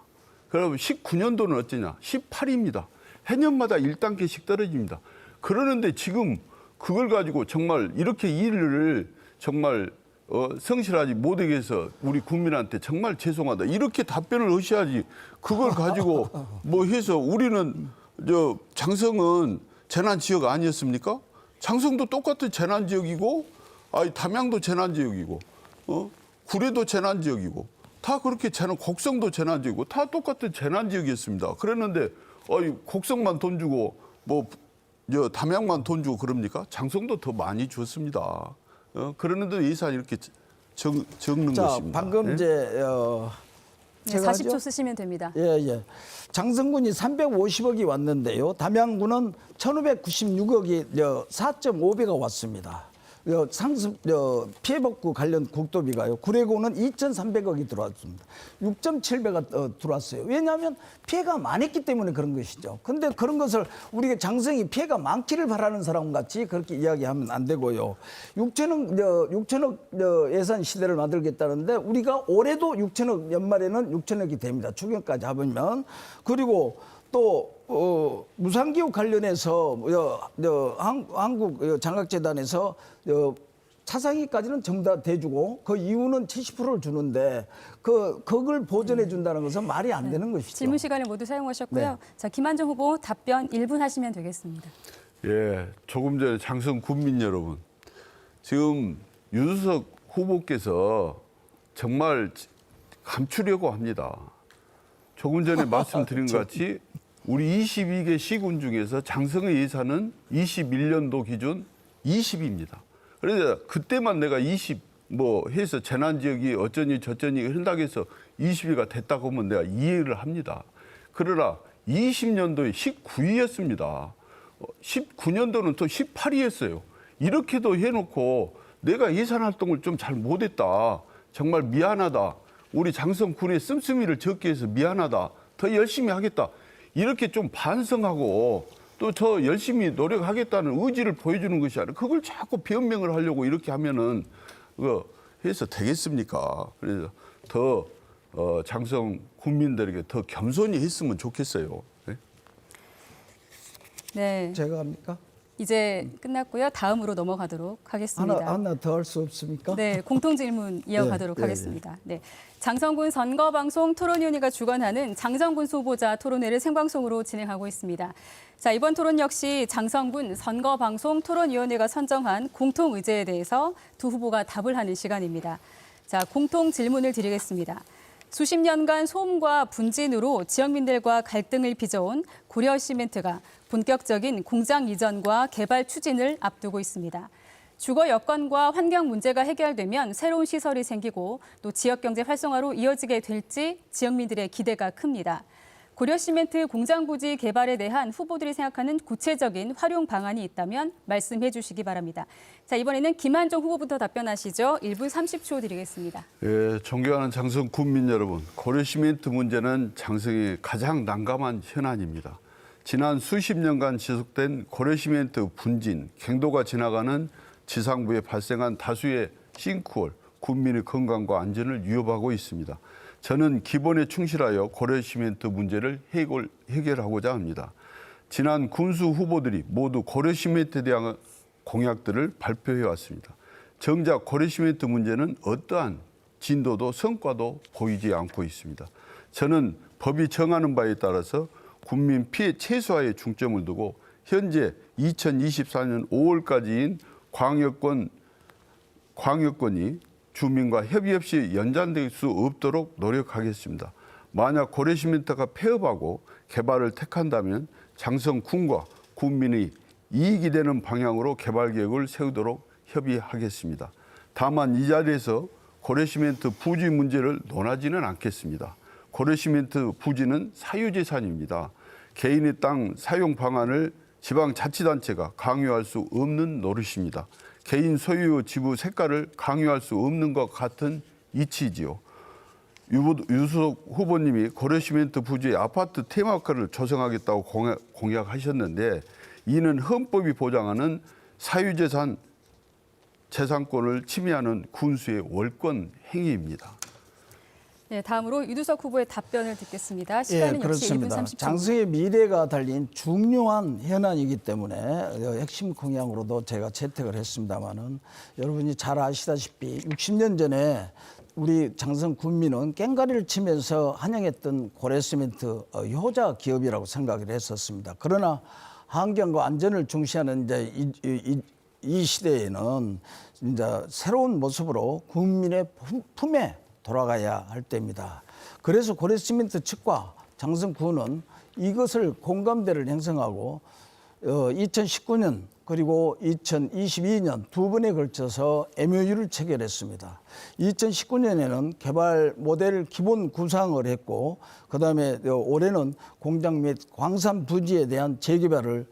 그러면 19년도는 어쩌냐? 18입니다. 해년마다 1단계씩 떨어집니다. 그러는데 지금 그걸 가지고 정말 이렇게 일을 정말 성실하지 못하게 해서 우리 국민한테 정말 죄송하다. 이렇게 답변을 하셔야지. 그걸 가지고 뭐 해서 우리는 장성은 재난 지역 아니었습니까? 장성도 똑같은 재난 지역이고, 담양도 재난 지역이고, 구례도 재난 지역이고, 다 그렇게 곡성도 재난 지역이고, 다 똑같은 재난 지역이었습니다. 그랬는데, 곡성만 돈 주고, 담양만 돈 주고 그럽니까? 장성도 더 많이 줬습니다. 그러는데 예산이 이렇게 적는 것입니다. 방금 네? 이제 네, 40초 쓰시면 됩니다. 예. 장성군이 350억이 왔는데요. 담양군은 1,596억이 4.5배가 왔습니다. 상습 피해복구 관련 국도비가요. 구례군은 2,300억이 들어왔습니다. 6.7배가 들어왔어요. 왜냐하면 피해가 많았기 때문에 그런 것이죠. 근데 그런 것을 우리가 장성이 피해가 많기를 바라는 사람 같이 그렇게 이야기하면 안 되고요. 6천억 예산 시대를 만들겠다는데 우리가 올해도 6천억 연말에는 6천억이 됩니다. 추경까지 합하면. 그리고 또 무상기후 관련해서 한국 장학재단에서 차상위까지는 전부 다 대주고 그 이후는 70%를 주는데 그걸 보전해 준다는 것은 말이 안 되는 것이죠. 질문 시간을 모두 사용하셨고요. 네. 자, 김한종 후보 답변 1분 하시면 되겠습니다. 예, 조금 전에 장성 군민 여러분, 지금 유두석 후보께서 정말 감추려고 합니다. 조금 전에 말씀드린 것 같이 우리 22개 시군 중에서 장성의 예산은 21년도 기준 20입니다. 그래서 그때만 내가 20 해서 재난지역이 어쩌니 저쩌니 한다고 해서 20위가 됐다고 하면 내가 이해를 합니다. 그러나 20년도에 19위였습니다. 19년도는 또 18위였어요. 이렇게도 해놓고 내가 예산 활동을 좀 잘 못했다. 정말 미안하다. 우리 장성군의 씀씀이를 적게 해서 미안하다. 더 열심히 하겠다. 이렇게 좀 반성하고 또 더 열심히 노력하겠다는 의지를 보여주는 것이 아니라 그걸 자꾸 변명을 하려고 이렇게 하면은 해서 되겠습니까? 그래서 더 장성 국민들에게 더 겸손히 했으면 좋겠어요. 네? 네, 제가 합니까? 이제 끝났고요. 다음으로 넘어가도록 하겠습니다. 하나 더 할 수 없습니까? 네, 공통 질문 이어가도록 예. 하겠습니다. 네, 장성군 선거방송 토론위원회가 주관하는 장성군 후보자 토론회를 생방송으로 진행하고 있습니다. 자, 이번 토론 역시 장성군 선거방송 토론위원회가 선정한 공통 의제에 대해서 두 후보가 답을 하는 시간입니다. 자, 공통 질문을 드리겠습니다. 수십 년간 소음과 분진으로 지역민들과 갈등을 빚어온 고려시멘트가 본격적인 공장 이전과 개발 추진을 앞두고 있습니다. 주거 여건과 환경 문제가 해결되면 새로운 시설이 생기고 또 지역 경제 활성화로 이어지게 될지 지역민들의 기대가 큽니다. 고려시멘트 공장 부지 개발에 대한 후보들이 생각하는 구체적인 활용 방안이 있다면 말씀해 주시기 바랍니다. 자, 이번에는 김한종 후보부터 답변하시죠. 1분 30초 드리겠습니다. 예, 존경하는 장성 군민 여러분, 고려시멘트 문제는 장성의 가장 난감한 현안입니다. 지난 수십 년간 지속된 고려시멘트 분진, 갱도가 지나가는 지상부에 발생한 다수의 싱크홀, 국민의 건강과 안전을 위협하고 있습니다. 저는 기본에 충실하여 고려시멘트 문제를 해결하고자 합니다. 지난 군수 후보들이 모두 고려시멘트에 대한 공약들을 발표해 왔습니다. 정작 고려시멘트 문제는 어떠한 진도도 성과도 보이지 않고 있습니다. 저는 법이 정하는 바에 따라서 국민 피해 최소화에 중점을 두고 현재 2024년 5월까지인 광역권이 주민과 협의 없이 연장될 수 없도록 노력하겠습니다. 만약 고려시멘트가 폐업하고 개발을 택한다면 장성군과 국민의 이익이 되는 방향으로 개발 계획을 세우도록 협의하겠습니다. 다만 이 자리에서 고려시멘트 부지 문제를 논하지는 않겠습니다. 고려시멘트 부지는 사유재산입니다. 개인의 땅 사용 방안을 지방자치단체가 강요할 수 없는 노릇입니다. 개인 소유 지부 색깔을 강요할 수 없는 것 같은 이치지요. 유수석 후보님이 고려시멘트 부지에 아파트 테마파크를 조성하겠다고 공약하셨는데 이는 헌법이 보장하는 사유재산 재산권을 침해하는 군수의 월권 행위입니다. 네, 다음으로 유두석 후보의 답변을 듣겠습니다. 시간은 역시 1분 30초. 장성의 미래가 달린 중요한 현안이기 때문에 핵심 공약으로도 제가 채택을 했습니다마는 여러분이 잘 아시다시피 60년 전에 우리 장성 군민은 깽가리를 치면서 환영했던 고려시멘트 효자 기업이라고 생각을 했었습니다. 그러나 환경과 안전을 중시하는 이제 이 시대에는 이제 새로운 모습으로 국민의 품에 돌아가야 할 때입니다. 그래서 고려시멘트 측과 장성군은 이것을 공감대를 형성하고 2019년 그리고 2022년 두 번에 걸쳐서 MOU를 체결했습니다. 2019년에는 개발 모델 기본 구상을 했고 그다음에 올해는 공장 및 광산 부지에 대한 재개발을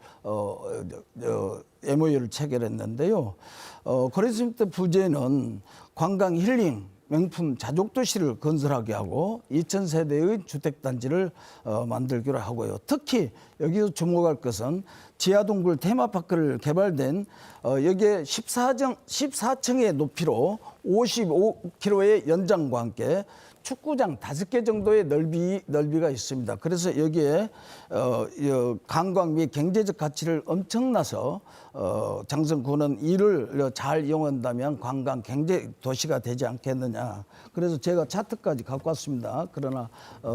MOU를 체결했는데요. 고려시멘트 부지에는 관광 힐링 명품 자족도시를 건설하게 하고 2,000세대의 주택단지를 만들기로 하고요. 특히 여기서 주목할 것은 지하동굴 테마파크를 개발된 여기에 14층의 높이로 55km의 연장과 함께 축구장 5개 정도의 넓이가 있습니다. 그래서 여기에 관광 및 경제적 가치를 엄청나서 장성군은 이를 잘 이용한다면 관광 경제 도시가 되지 않겠느냐. 그래서 제가 차트까지 갖고 왔습니다. 그러나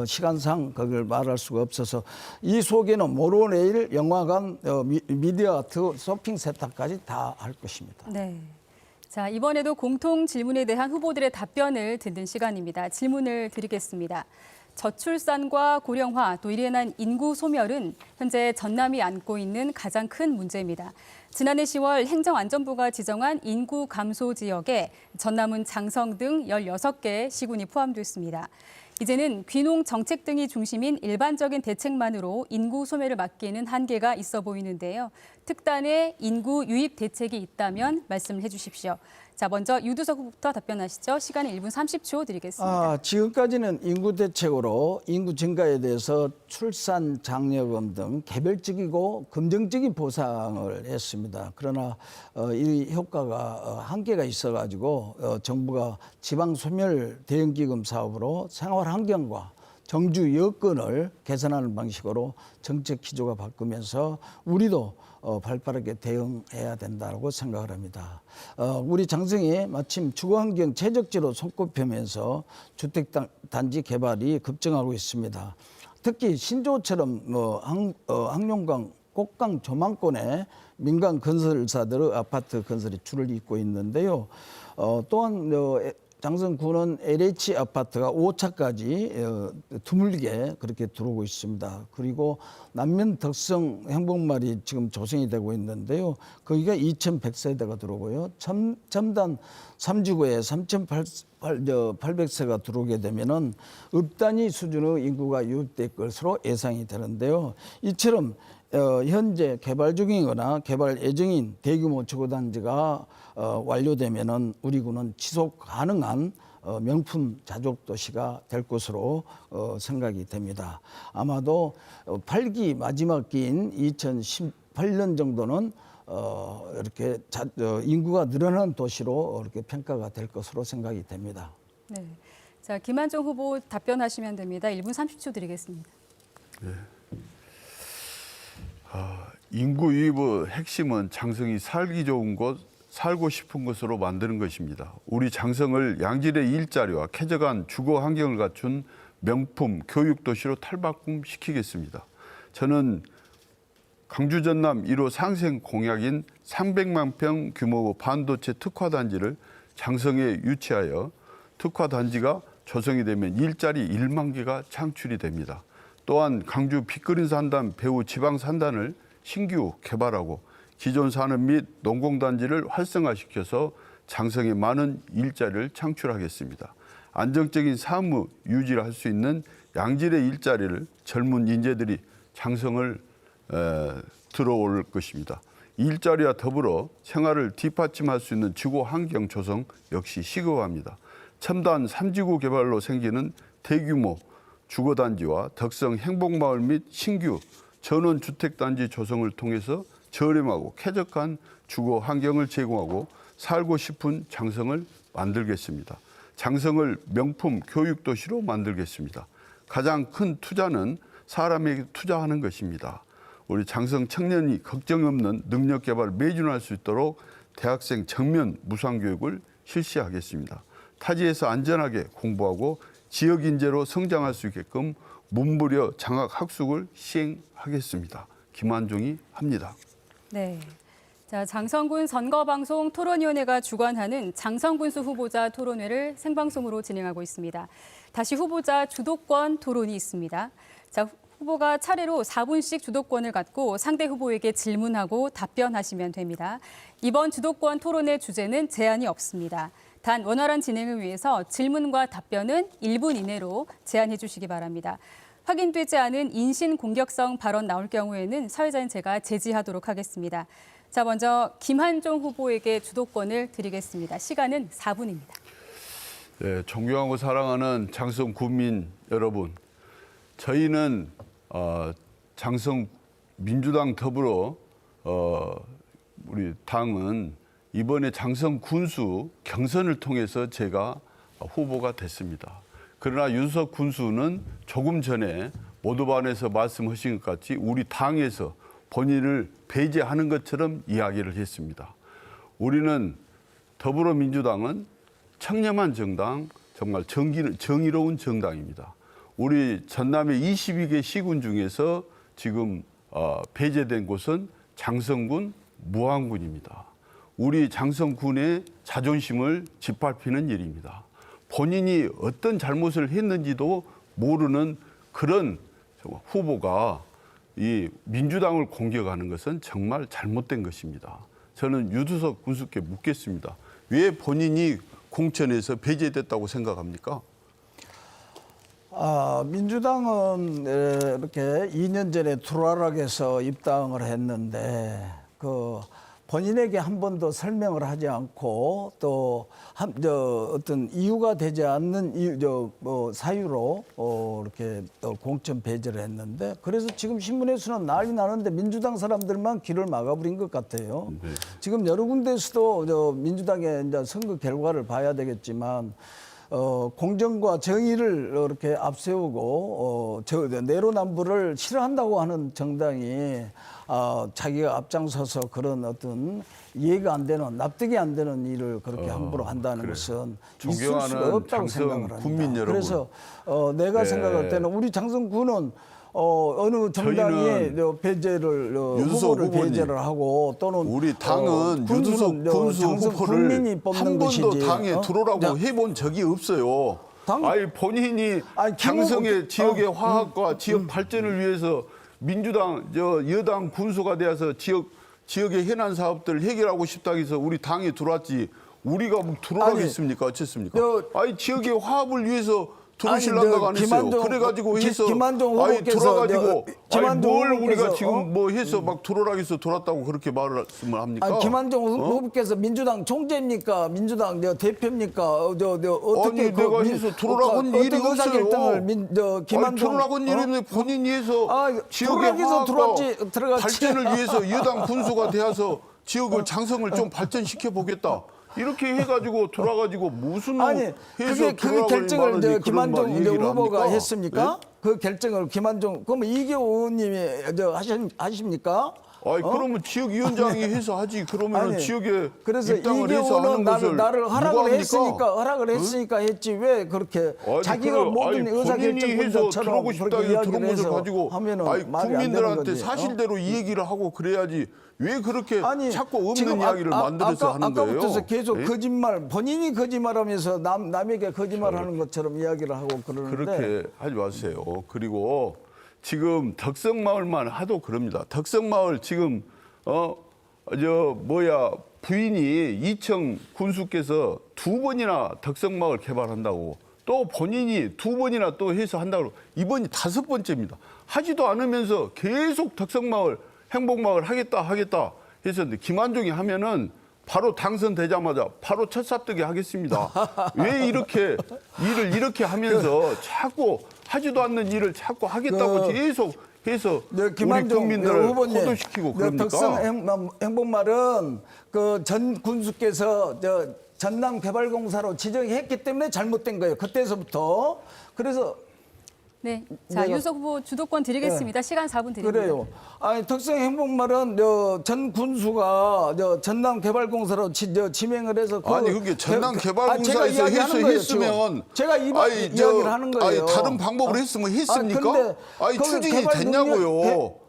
시간상 그걸 말할 수가 없어서 이 속에는 모노레일, 영화관, 미디어 아트, 쇼핑 센터까지 다 할 것입니다. 네. 자, 이번에도 공통 질문에 대한 후보들의 답변을 듣는 시간입니다. 질문을 드리겠습니다. 저출산과 고령화 또 이로 인한 인구 소멸은 현재 전남이 안고 있는 가장 큰 문제입니다. 지난해 10월 행정안전부가 지정한 인구 감소 지역에 전남은 장성 등 16개의 시군이 포함됐습니다. 이제는 귀농 정책 등이 중심인 일반적인 대책만으로 인구 소멸을 막기에는 한계가 있어 보이는데요. 특단의 인구 유입 대책이 있다면 말씀을 해주십시오. 자, 먼저 유두석 후보부터 답변하시죠. 시간은 1분 30초 드리겠습니다. 지금까지는 인구 대책으로 인구 증가에 대해서 출산 장려금 등 개별적이고 긍정적인 보상을 했습니다. 그러나 이 효과가 한계가 있어가지고 정부가 지방소멸 대응기금 사업으로 생활 환경과 정주 여건을 개선하는 방식으로 정책 기조가 바꾸면서 우리도 발빠르게 대응해야 된다고 생각을 합니다. 우리 장성이 마침 주거환경 최적지로 손꼽히면서 주택단지 개발이 급증하고 있습니다. 특히 신조어처럼 항룡강 꽃강 조망권에 민간 건설사들의 아파트 건설이 줄을 잇고 있는데요. 또한 장성군은 LH 아파트가 5차까지 드물게 그렇게 들어오고 있습니다. 그리고 남면 덕성 행복마을이 지금 조성이 되고 있는데요. 거기가 2,100세대가 들어오고요. 첨단 3지구에 3,800세가 들어오게 되면은 업 단위 수준의 인구가 유입될 것으로 예상이 되는데요. 이처럼 현재 개발 중이거나 개발 예정인 대규모 주거단지가 완료되면은 우리 군은 지속 가능한 명품 자족 도시가 될 것으로 생각이 됩니다. 아마도 8기 마지막 기인 2018년 정도는 이렇게 인구가 늘어난 도시로 이렇게 평가가 될 것으로 생각이 됩니다. 네. 자, 김한종 후보 답변하시면 됩니다. 1분 30초 드리겠습니다. 인구 유입의 핵심은 장성이 살기 좋은 곳, 살고 싶은 곳으로 만드는 것입니다. 우리 장성을 양질의 일자리와 쾌적한 주거 환경을 갖춘 명품 교육도시로 탈바꿈시키겠습니다. 저는 강주 전남 1호 상생 공약인 300만 평 규모 반도체 특화단지를 장성에 유치하여 특화단지가 조성이 되면 일자리 1만 개가 창출이 됩니다. 또한 강주 빅그린 산단 배후 지방 산단을 신규 개발하고 기존 산업 및 농공단지를 활성화시켜서 장성에 많은 일자리를 창출하겠습니다. 안정적인 사무 유지를 할 수 있는 양질의 일자리를 젊은 인재들이 장성을 들어올 것입니다. 일자리와 더불어 생활을 뒷받침할 수 있는 주거 환경 조성 역시 시급합니다. 첨단 3지구 개발로 생기는 대규모 주거단지와 덕성 행복마을 및 신규 전원주택단지 조성을 통해서 저렴하고 쾌적한 주거 환경을 제공하고 살고 싶은 장성을 만들겠습니다. 장성을 명품 교육도시로 만들겠습니다. 가장 큰 투자는 사람에게 투자하는 것입니다. 우리 장성 청년이 걱정 없는 능력 개발을 매진할 수 있도록 대학생 정면 무상교육을 실시하겠습니다. 타지에서 안전하게 공부하고 지역 인재로 성장할 수 있게끔 문부려 장학 학숙을 시행하겠습니다. 김한종이 합니다. 네. 자, 장성군 선거방송 토론위원회가 주관하는 장성군수 후보자 토론회를 생방송으로 진행하고 있습니다. 다시 후보자 주도권 토론이 있습니다. 자, 후보가 차례로 4분씩 주도권을 갖고 상대 후보에게 질문하고 답변하시면 됩니다. 이번 주도권 토론의 주제는 제한이 없습니다. 단 원활한 진행을 위해서 질문과 답변은 1분 이내로 제한해 주시기 바랍니다. 확인되지 않은 인신 공격성 발언 나올 경우에는 사회자인 제가 제지하도록 하겠습니다. 자, 먼저 김한종 후보에게 주도권을 드리겠습니다. 시간은 4분입니다. 네, 존경하고 사랑하는 장성 군민 여러분, 저희는 장성 민주당 더불어 우리 당은 이번에 장성 군수 경선을 통해서 제가 후보가 됐습니다. 그러나 윤석 군수는 조금 전에 모두반에서 말씀하신 것 같이 우리 당에서 본인을 배제하는 것처럼 이야기를 했습니다. 우리는 더불어민주당은 청렴한 정당, 정말 정의로운 정당입니다. 우리 전남의 22개 시군 중에서 지금 배제된 곳은 장성군, 무안군입니다. 우리 장성군의 자존심을 짓밟히는 일입니다. 본인이 어떤 잘못을 했는지도 모르는 그런 후보가 이 민주당을 공격하는 것은 정말 잘못된 것입니다. 저는 유두석 군수께 묻겠습니다. 왜 본인이 공천에서 배제됐다고 생각합니까? 민주당은 이렇게 2년 전에 투라락에서 입당을 했는데 본인에게 한 번도 설명을 하지 않고 또 어떤 이유가 되지 않는 사유로 이렇게 공천 배제를 했는데 그래서 지금 신문에서는 난리 나는데 민주당 사람들만 길을 막아버린 것 같아요. 네. 지금 여러 군데에서도 민주당의 이제 선거 결과를 봐야 되겠지만 공정과 정의를 이렇게 앞세우고 내로남불을 싫어한다고 하는 정당이 자기가 앞장서서 그런 어떤 이해가 안 되는 납득이 안 되는 일을 그렇게 함부로 한다는 것은 있을 수가 없다고 생각을 합니다. 국민 여러분. 그래서 내가 생각할 때는 우리 장성군은 어느 정당이 저희는 배제를 유두석 후보를 후보님, 배제를 하고 또는 우리 당은 군수는 유두석 군수 장성 후보를 국민이 뽑는 한 번도 것이지. 당에 들어오라고 자, 해본 적이 없어요. 아니 본인이 아니, 장성의 지역의 화합과 지역 발전을 위해서 민주당 여당 군수가 되어서 지역의 현안 사업들을 해결하고 싶다고 해서 우리 당에 들어왔지. 우리가 뭐 들어가겠습니까? 어쨌습니까? 아니 지역의 화합을 위해서 들어오실란다고 안 했어요. 그래가지고 해서 김한종 아니 후보께서 들어가지고 김한종 뭘 우리가 후보께서, 지금 뭐 해서 막 들어오라고 해서 들어왔다고 그렇게 말씀을 합니까? 아니, 김한종 후보께서 민주당 총재입니까? 민주당 대표입니까? 어떻게 아니 내가 해서 들어오라고 한 일이 없어요. 의사결정을 김한종 들어오라고 한 일은 본인이 해서 지역의 화합과 발전을 위해서 여당 군수가 되어서 지역을 장성을 좀 발전시켜 보겠다. 이렇게 해가지고 돌아가지고 무슨 아니 그게 결정을 김한종 후보가 했습니까? 네? 그 결정을 김한종 그러면 이계호 의원님이 하십니까? 아니 그러면 지역위원장이 해서 하지. 그러면 아니, 지역에 그래서 입당을 해서 이계호는 하는 것을 나를 누가 허락을 합니까? 허락을 했으니까 했지 왜 그렇게 아니, 자기가 모든 본인이 해서 의사결정권자처럼 들어오고 싶다 그렇게 해서 들어온 이야기를 것을 해서 가지고 하면은 아니 말이 안 되는 국민들한테 거지. 사실대로 이 얘기를 하고 그래야지 왜 그렇게 자꾸 없는 지금 이야기를 만들어서 하는 거예요? 아까부터 계속 예? 거짓말, 본인이 거짓말하면서 남에게 거짓말하는 것처럼 이야기를 하고 그러는데 그렇게 하지 마세요. 그리고 지금 덕성마을만 하도 그럽니다. 덕성마을 지금 부인이 이청 군수께서 2번이나 덕성마을 개발한다고 또 본인이 2번이나 또 해서 한다고 이번이 5번째입니다. 하지도 않으면서 계속 덕성마을 행복마을 하겠다 했었는데 김한종이 하면은 바로 당선되자마자 바로 첫 삽뜨기 하겠습니다. 왜 이렇게 일을 이렇게 하면서 자꾸 하지도 않는 일을 자꾸 하겠다고 계속 해서 우리 국민들을 호도시키고 그럽니까? 덕성 행복마을은 그 전 군수께서 전남개발공사로 지정했기 때문에 잘못된 거예요. 그때서부터. 그래서 네, 자 유석 후보 주도권 드리겠습니다. 시간 4분 드립니다. 그래요. 아니 덕성 행복마을은 전 군수가 전남개발공사로 지명을 해서 아니 그게 전남개발공사에서 했으면 제가 이야기를 하는 거예요. 아니 다른 방법으로 했으면 했습니까? 근데 아니 추진이 개발 됐냐고요.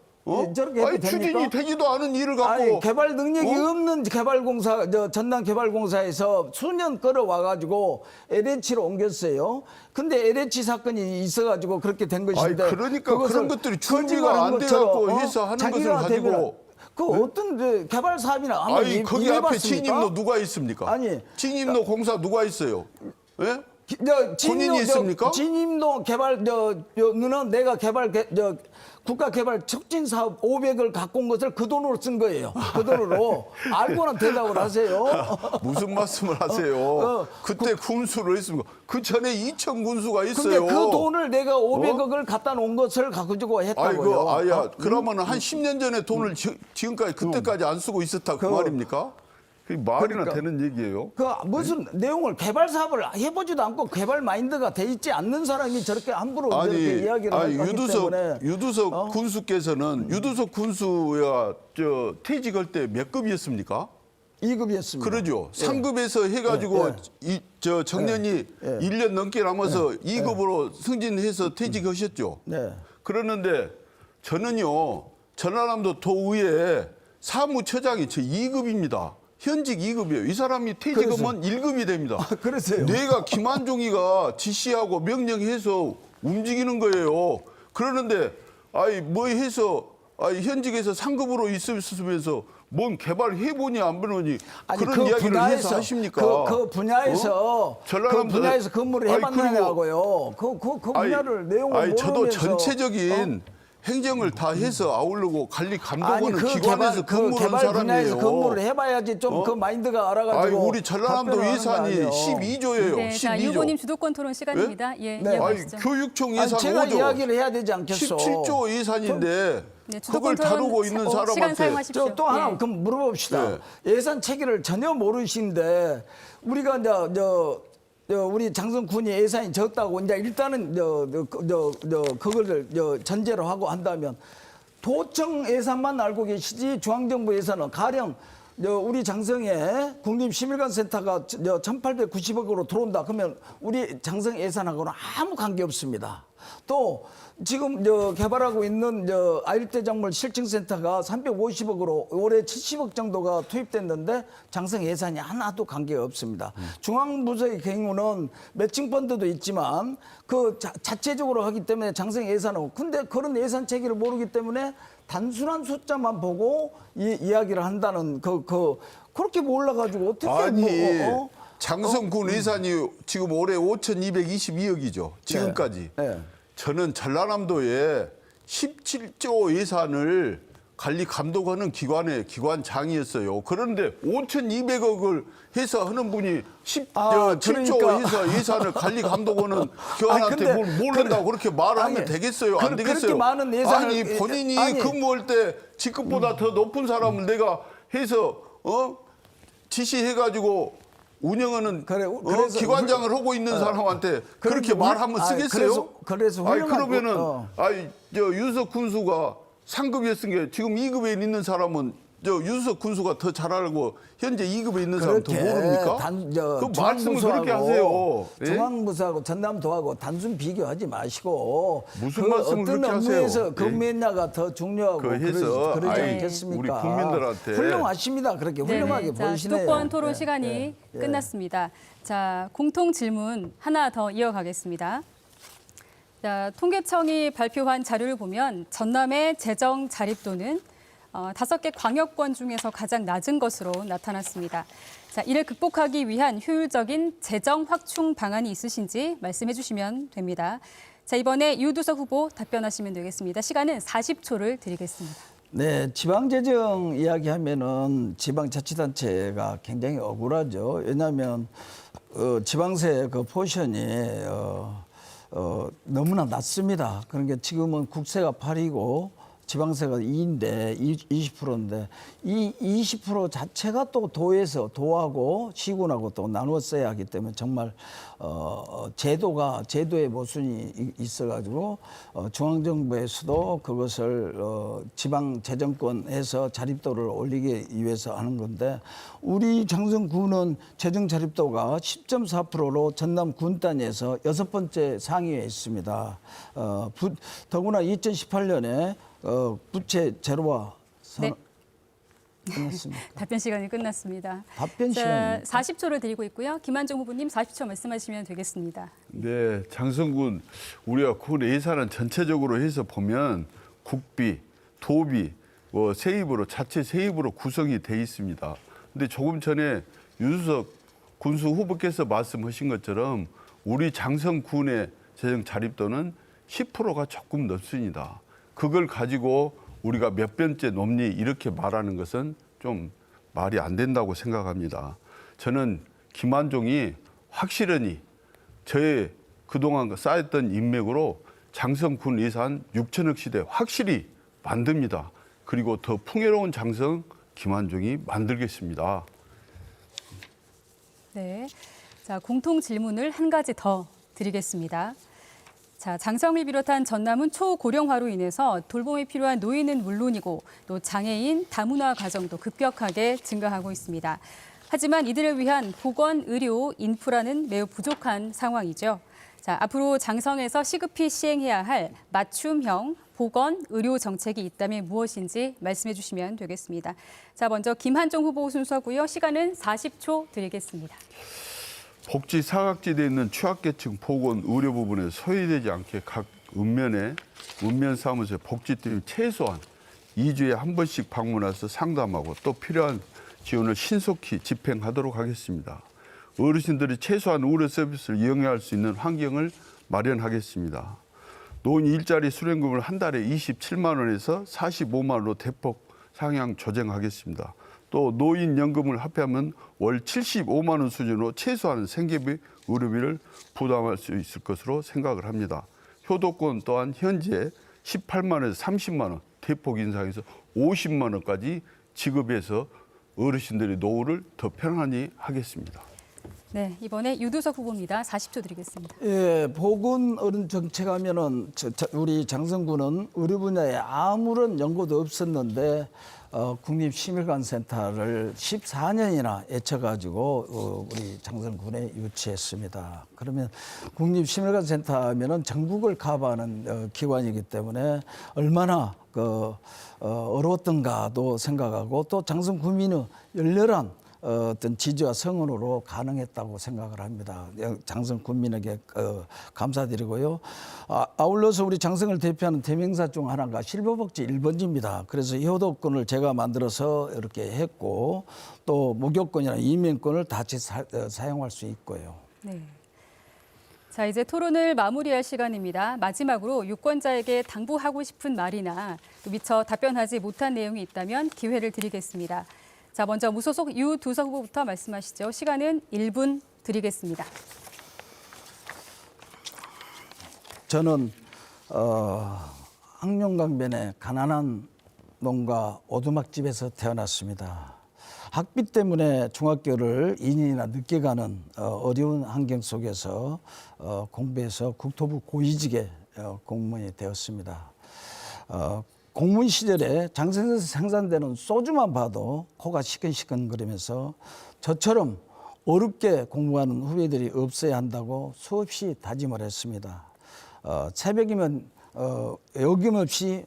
저렇게 해도 아니 됩니까? 추진이 되지도 않은 일을 갖고 아니 개발 능력이 없는 개발공사 전남개발공사에서 수년 끌어와가지고 LH로 옮겼어요. 근데 LH 사건이 있어가지고 그렇게 된 것인데. 아니 그러니까 그런 것들이 준비가 안 돼갖고 해서 하는 것을 가지고. 어떤 개발 사업이나 한번 아니 거기 앞에 진입로 누가 있습니까? 아니 진입로 공사 누가 있어요? 예? 본인이 있습니까? 진입로 개발 는 내가 국가개발 촉진 사업 500을 갖고 온 것을 그 돈으로 쓴 거예요. 그 돈으로 알고는 대답을 하세요. 무슨 말씀을 하세요? 그때 군수를 했습니까? 그 전에 이천 군수가 있어요. 근데 그 돈을 내가 500억을 갖다 놓은 것을 가지고 했다고요. 그러면 한 10년 전에 돈을 지금까지 그때까지 안 쓰고 있었다 그 말입니까? 그게 말이나 되는 얘기예요. 무슨 내용을 개발 사업을 해보지도 않고 개발 마인드가 돼 있지 않는 사람이 저렇게 함부로 이렇게 이야기를 하기 때문에. 유두석 군수께서는 유두석 군수가 퇴직할 때 몇 급이었습니까? 2급이었습니다. 그러죠. 3급에서 해가지고 정년이 1년 넘게 남아서 2급으로 승진해서 퇴직하셨죠. 네. 그러는데 저는요 전라남도 도의회 사무처장이 제 2급입니다. 현직 2급이에요. 이 사람이 퇴직하면 1급이 됩니다. 그러세요. 내가 김한종이가 지시하고 명령해서 움직이는 거예요. 그러는데 현직에서 3급으로 있으면서 뭔 개발 해보니 안 보니 그런 이야기를 해서 하십니까? 그 분야에서 근무를 해봤느냐고요. 그 분야를 내용을 모르면서. 저도 전체적인 행정을 다 해서 아우르고 관리 감독하는 기관에서 근무하는 개발 사람이에요. 분야에서 근무를 해봐야지 좀 그 마인드가 알아가지고. 우리 전라남도 예산이 12조예요. 네, 12조. 자, 유 후보님 주도권 토론 시간입니다. 예, 이어가시죠. 교육청 예산 제가 5조. 이야기를 해야 되지 않겠어. 17조 예산인데 네, 그걸 다루고 있는 시간 사람한테 사용하십시오. 또 하나 예. 그럼 물어봅시다. 예산 체계를 전혀 모르시는데 우리가 우리 장성 군이 예산이 적다고 이제 일단은 그거를 전제로 하고 한다면 도청 예산만 알고 계시지 중앙정부 예산은 가령 우리 장성에 국립시민관센터가 1,890억으로 들어온다. 그러면 우리 장성 예산하고는 아무 관계 없습니다. 또 지금 개발하고 있는 아일대작물 실증센터가 350억으로 올해 70억 정도가 투입됐는데 장성 예산이 하나도 관계가 없습니다. 중앙부서의 경우는 매칭 펀드도 있지만 그 자체적으로 하기 때문에 장성 예산은 근데 그런 예산 체계를 모르기 때문에 단순한 숫자만 보고 이야기를 한다는 그렇게 몰라가지고 어떻게 아니 장성군 예산이 지금 올해 5,222억이죠. 지금까지. 네. 저는 전라남도에 17조 예산을 관리 감독하는 기관의 기관장이었어요. 그런데 5,200억을 해서 하는 분이 7조 그러니까. 해서 예산을 관리 감독하는 기관한테 아니, 근데 모른다고 그렇게 말하면 아니, 되겠어요? 안 되겠어요? 그렇게 많은 예산을 아니 본인이 아니. 근무할 때 직급보다 더 높은 사람을 내가 해서 지시해가지고 운영하는 그래서 기관장을 하고 있는 사람한테 그렇게 말하면 쓰겠어요? 그래서 아니 훌륭한 그러면은 유석 군수가 상급이었은 게 지금 2급에 있는 사람은 유석 군수가 더 잘 알고 현재 2급에 있는 사람 더 모릅니까? 그 말씀을 그렇게 하세요. 예? 중앙부서하고 전남도하고 단순 비교하지 마시고 무슨 말씀을 어떤 그렇게 업무에서 하세요? 그 면야가 더 중요하고 그러지 아니, 않겠습니까? 우리 국민들한테 훌륭하시니다. 그렇게 훌륭하게 자, 보시네요. 수도권 토론 네, 시간이 네. 끝났습니다. 자, 공통 질문 하나 더 이어가겠습니다. 자, 통계청이 발표한 자료를 보면 전남의 재정 자립도는 5개 광역권 중에서 가장 낮은 것으로 나타났습니다. 자, 이를 극복하기 위한 효율적인 재정 확충 방안이 있으신지 말씀해 주시면 됩니다. 자, 이번에 이우두석 후보 답변하시면 되겠습니다. 시간은 40초를 드리겠습니다. 네, 지방재정 이야기하면은 지방자치단체가 굉장히 억울하죠. 왜냐하면 지방세 그 포션이 너무나 낮습니다. 그러니까 지금은 국세가 8이고 지방세가 2인데 20%인데 이 20% 자체가 또 도하고 시군하고 또 나누어 써야 하기 때문에 정말 제도의 모순이 있어가지고 중앙정부에서도 그것을 지방 재정권에서 자립도를 올리기 위해서 하는 건데 우리 장성군은 재정 자립도가 10.4%로 전남 군 단위에서 6번째 상위에 있습니다. 더구나 2018년에 부채 제로화 네. 끝났습니다. 답변 시간이 끝났습니다. 답변 자, 시간 40초를 드리고 있고요. 김한종 후보님 40초 말씀하시면 되겠습니다. 네, 장성군 우리가 군 예산은 전체적으로 해서 보면 국비, 도비, 세입으로 자체 세입으로 구성이 돼 있습니다. 근데 조금 전에 유수석 군수 후보께서 말씀하신 것처럼 우리 장성군의 재정 자립도는 10%가 조금 넘습니다. 그걸 가지고 우리가 몇 번째 넘니 이렇게 말하는 것은 좀 말이 안 된다고 생각합니다. 저는 김한종이 확실히 저의 그동안 쌓였던 인맥으로 장성군 예산 6천억 시대 확실히 만듭니다. 그리고 더 풍요로운 장성 김한종이 만들겠습니다. 네. 자, 공통 질문을 한 가지 더 드리겠습니다. 자, 장성을 비롯한 전남은 초고령화로 인해서 돌봄이 필요한 노인은 물론이고 또 장애인, 다문화 가정도 급격하게 증가하고 있습니다. 하지만 이들을 위한 보건, 의료, 인프라는 매우 부족한 상황이죠. 자, 앞으로 장성에서 시급히 시행해야 할 맞춤형 보건, 의료 정책이 있다면 무엇인지 말씀해 주시면 되겠습니다. 자, 먼저 김한종 후보 순서고요. 시간은 40초 드리겠습니다. 복지 사각지대에 있는 취약계층 보건 의료 부분에 소외되지 않게 각 읍면사무소에 복지팀이 최소한 2주에 한 번씩 방문해서 상담하고 또 필요한 지원을 신속히 집행하도록 하겠습니다. 어르신들이 최소한 의료 서비스를 이용할 수 있는 환경을 마련하겠습니다. 노인 일자리 수령금을 한 달에 27만 원에서 45만 원으로 대폭 상향 조정하겠습니다. 또 노인연금을 합하면 월 75만 원 수준으로 최소한 생계비, 의료비를 부담할 수 있을 것으로 생각을 합니다. 효도권 또한 현재 18만 원에서 30만 원 대폭 인상해서 50만 원까지 지급해서 어르신들의 노후를 더 편안히 하겠습니다. 네, 이번에 유두석 후보입니다. 40초 드리겠습니다. 예, 보건 어른 정책 하면은 우리 장성군은 의료 분야에 아무런 연구도 없었는데 국립심혈관센터를 14년이나 애쳐가지고 우리 장성군에 유치했습니다. 그러면 국립심혈관센터 하면은 전국을 커버하는 기관이기 때문에 얼마나 어려웠던가도 생각하고 또 장성군민의 열렬한 어떤 지지와 성원으로 가능했다고 생각을 합니다. 장성 군민에게 감사드리고요. 아울러서 우리 장성을 대표하는 대명사 중 하나가 실버복지 1번지입니다. 그래서 효도권을 제가 만들어서 이렇게 했고 또 목욕권이나 이민권을 같이 사용할 수 있고요. 네. 자, 이제 토론을 마무리할 시간입니다. 마지막으로 유권자에게 당부하고 싶은 말이나 또 미처 답변하지 못한 내용이 있다면 기회를 드리겠습니다. 자, 먼저 무소속 유두석 후보부터 말씀하시죠. 시간은 1분 드리겠습니다. 저는 항룡강변의 가난한 농가 오두막집에서 태어났습니다. 학비 때문에 중학교를 2년이나 늦게 가는 어려운 환경 속에서 공부해서 국토부 고위직에 공무원이 되었습니다. 공무원 시절에 장성에서 생산되는 소주만 봐도 코가 시큰시큰거리면서 저처럼 어렵게 공부하는 후배들이 없어야 한다고 수없이 다짐을 했습니다. 새벽이면 어김없이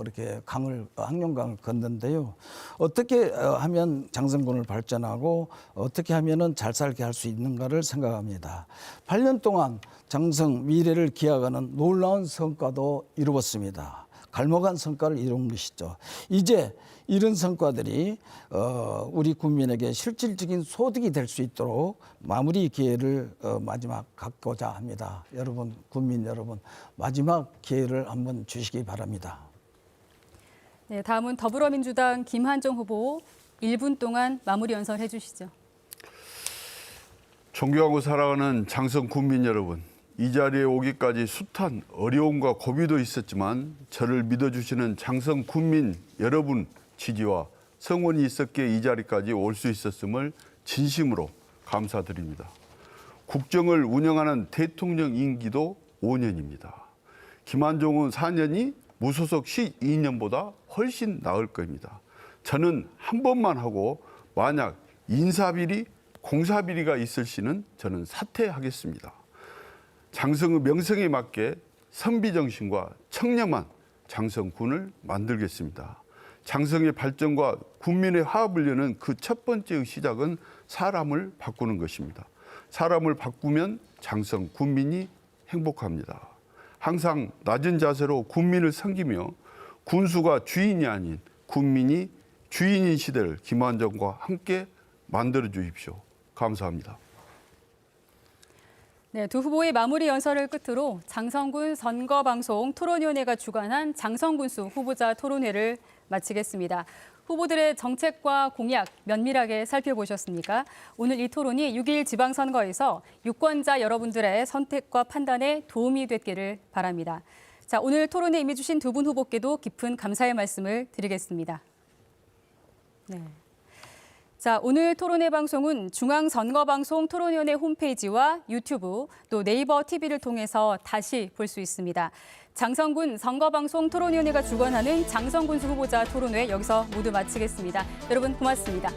이렇게 항룡강을 걷는데요. 어떻게 하면 장성군을 발전하고 어떻게 하면 잘 살게 할 수 있는가를 생각합니다. 8년 동안 장성 미래를 기약하는 놀라운 성과도 이루었습니다. 갈목한 성과를 이룬 것이죠. 이제 이런 성과들이 우리 국민에게 실질적인 소득이 될 수 있도록 마무리 기회를 마지막 갖고자 합니다. 여러분, 국민 여러분, 마지막 기회를 한번 주시기 바랍니다. 네, 다음은 더불어민주당 김한종 후보 1분 동안 마무리 연설해 주시죠. 존경하고 사랑하는 장성 국민 여러분, 이 자리에 오기까지 숱한 어려움과 고비도 있었지만 저를 믿어주시는 장성 국민 여러분 지지와 성원이 있었기에 이 자리까지 올 수 있었음을 진심으로 감사드립니다. 국정을 운영하는 대통령 임기도 5년입니다. 김한종은 4년이 무소속 12년보다 훨씬 나을 겁니다. 저는 한 번만 하고 만약 인사비리, 공사비리가 있을 시는 저는 사퇴하겠습니다. 장성의 명성에 맞게 선비정신과 청렴한 장성군을 만들겠습니다. 장성의 발전과 국민의 화합을 여는 그 첫 번째 시작은 사람을 바꾸는 것입니다. 사람을 바꾸면 장성 군민이 행복합니다. 항상 낮은 자세로 국민을 섬기며 군수가 주인이 아닌 국민이 주인인 시대를 김한종과 함께 만들어 주십시오. 감사합니다. 네, 두 후보의 마무리 연설을 끝으로 장성군 선거방송 토론위원회가 주관한 장성군수 후보자 토론회를 마치겠습니다. 후보들의 정책과 공약 면밀하게 살펴보셨습니까? 오늘 이 토론이 6.1 지방선거에서 유권자 여러분들의 선택과 판단에 도움이 됐기를 바랍니다. 자, 오늘 토론에 임해주신 두 분 후보께도 깊은 감사의 말씀을 드리겠습니다. 네. 자, 오늘 토론회 방송은 중앙선거방송 토론위원회 홈페이지와 유튜브 또 네이버 TV를 통해서 다시 볼 수 있습니다. 장성군 선거방송 토론위원회가 주관하는 장성군수 후보자 토론회 여기서 모두 마치겠습니다. 여러분 고맙습니다.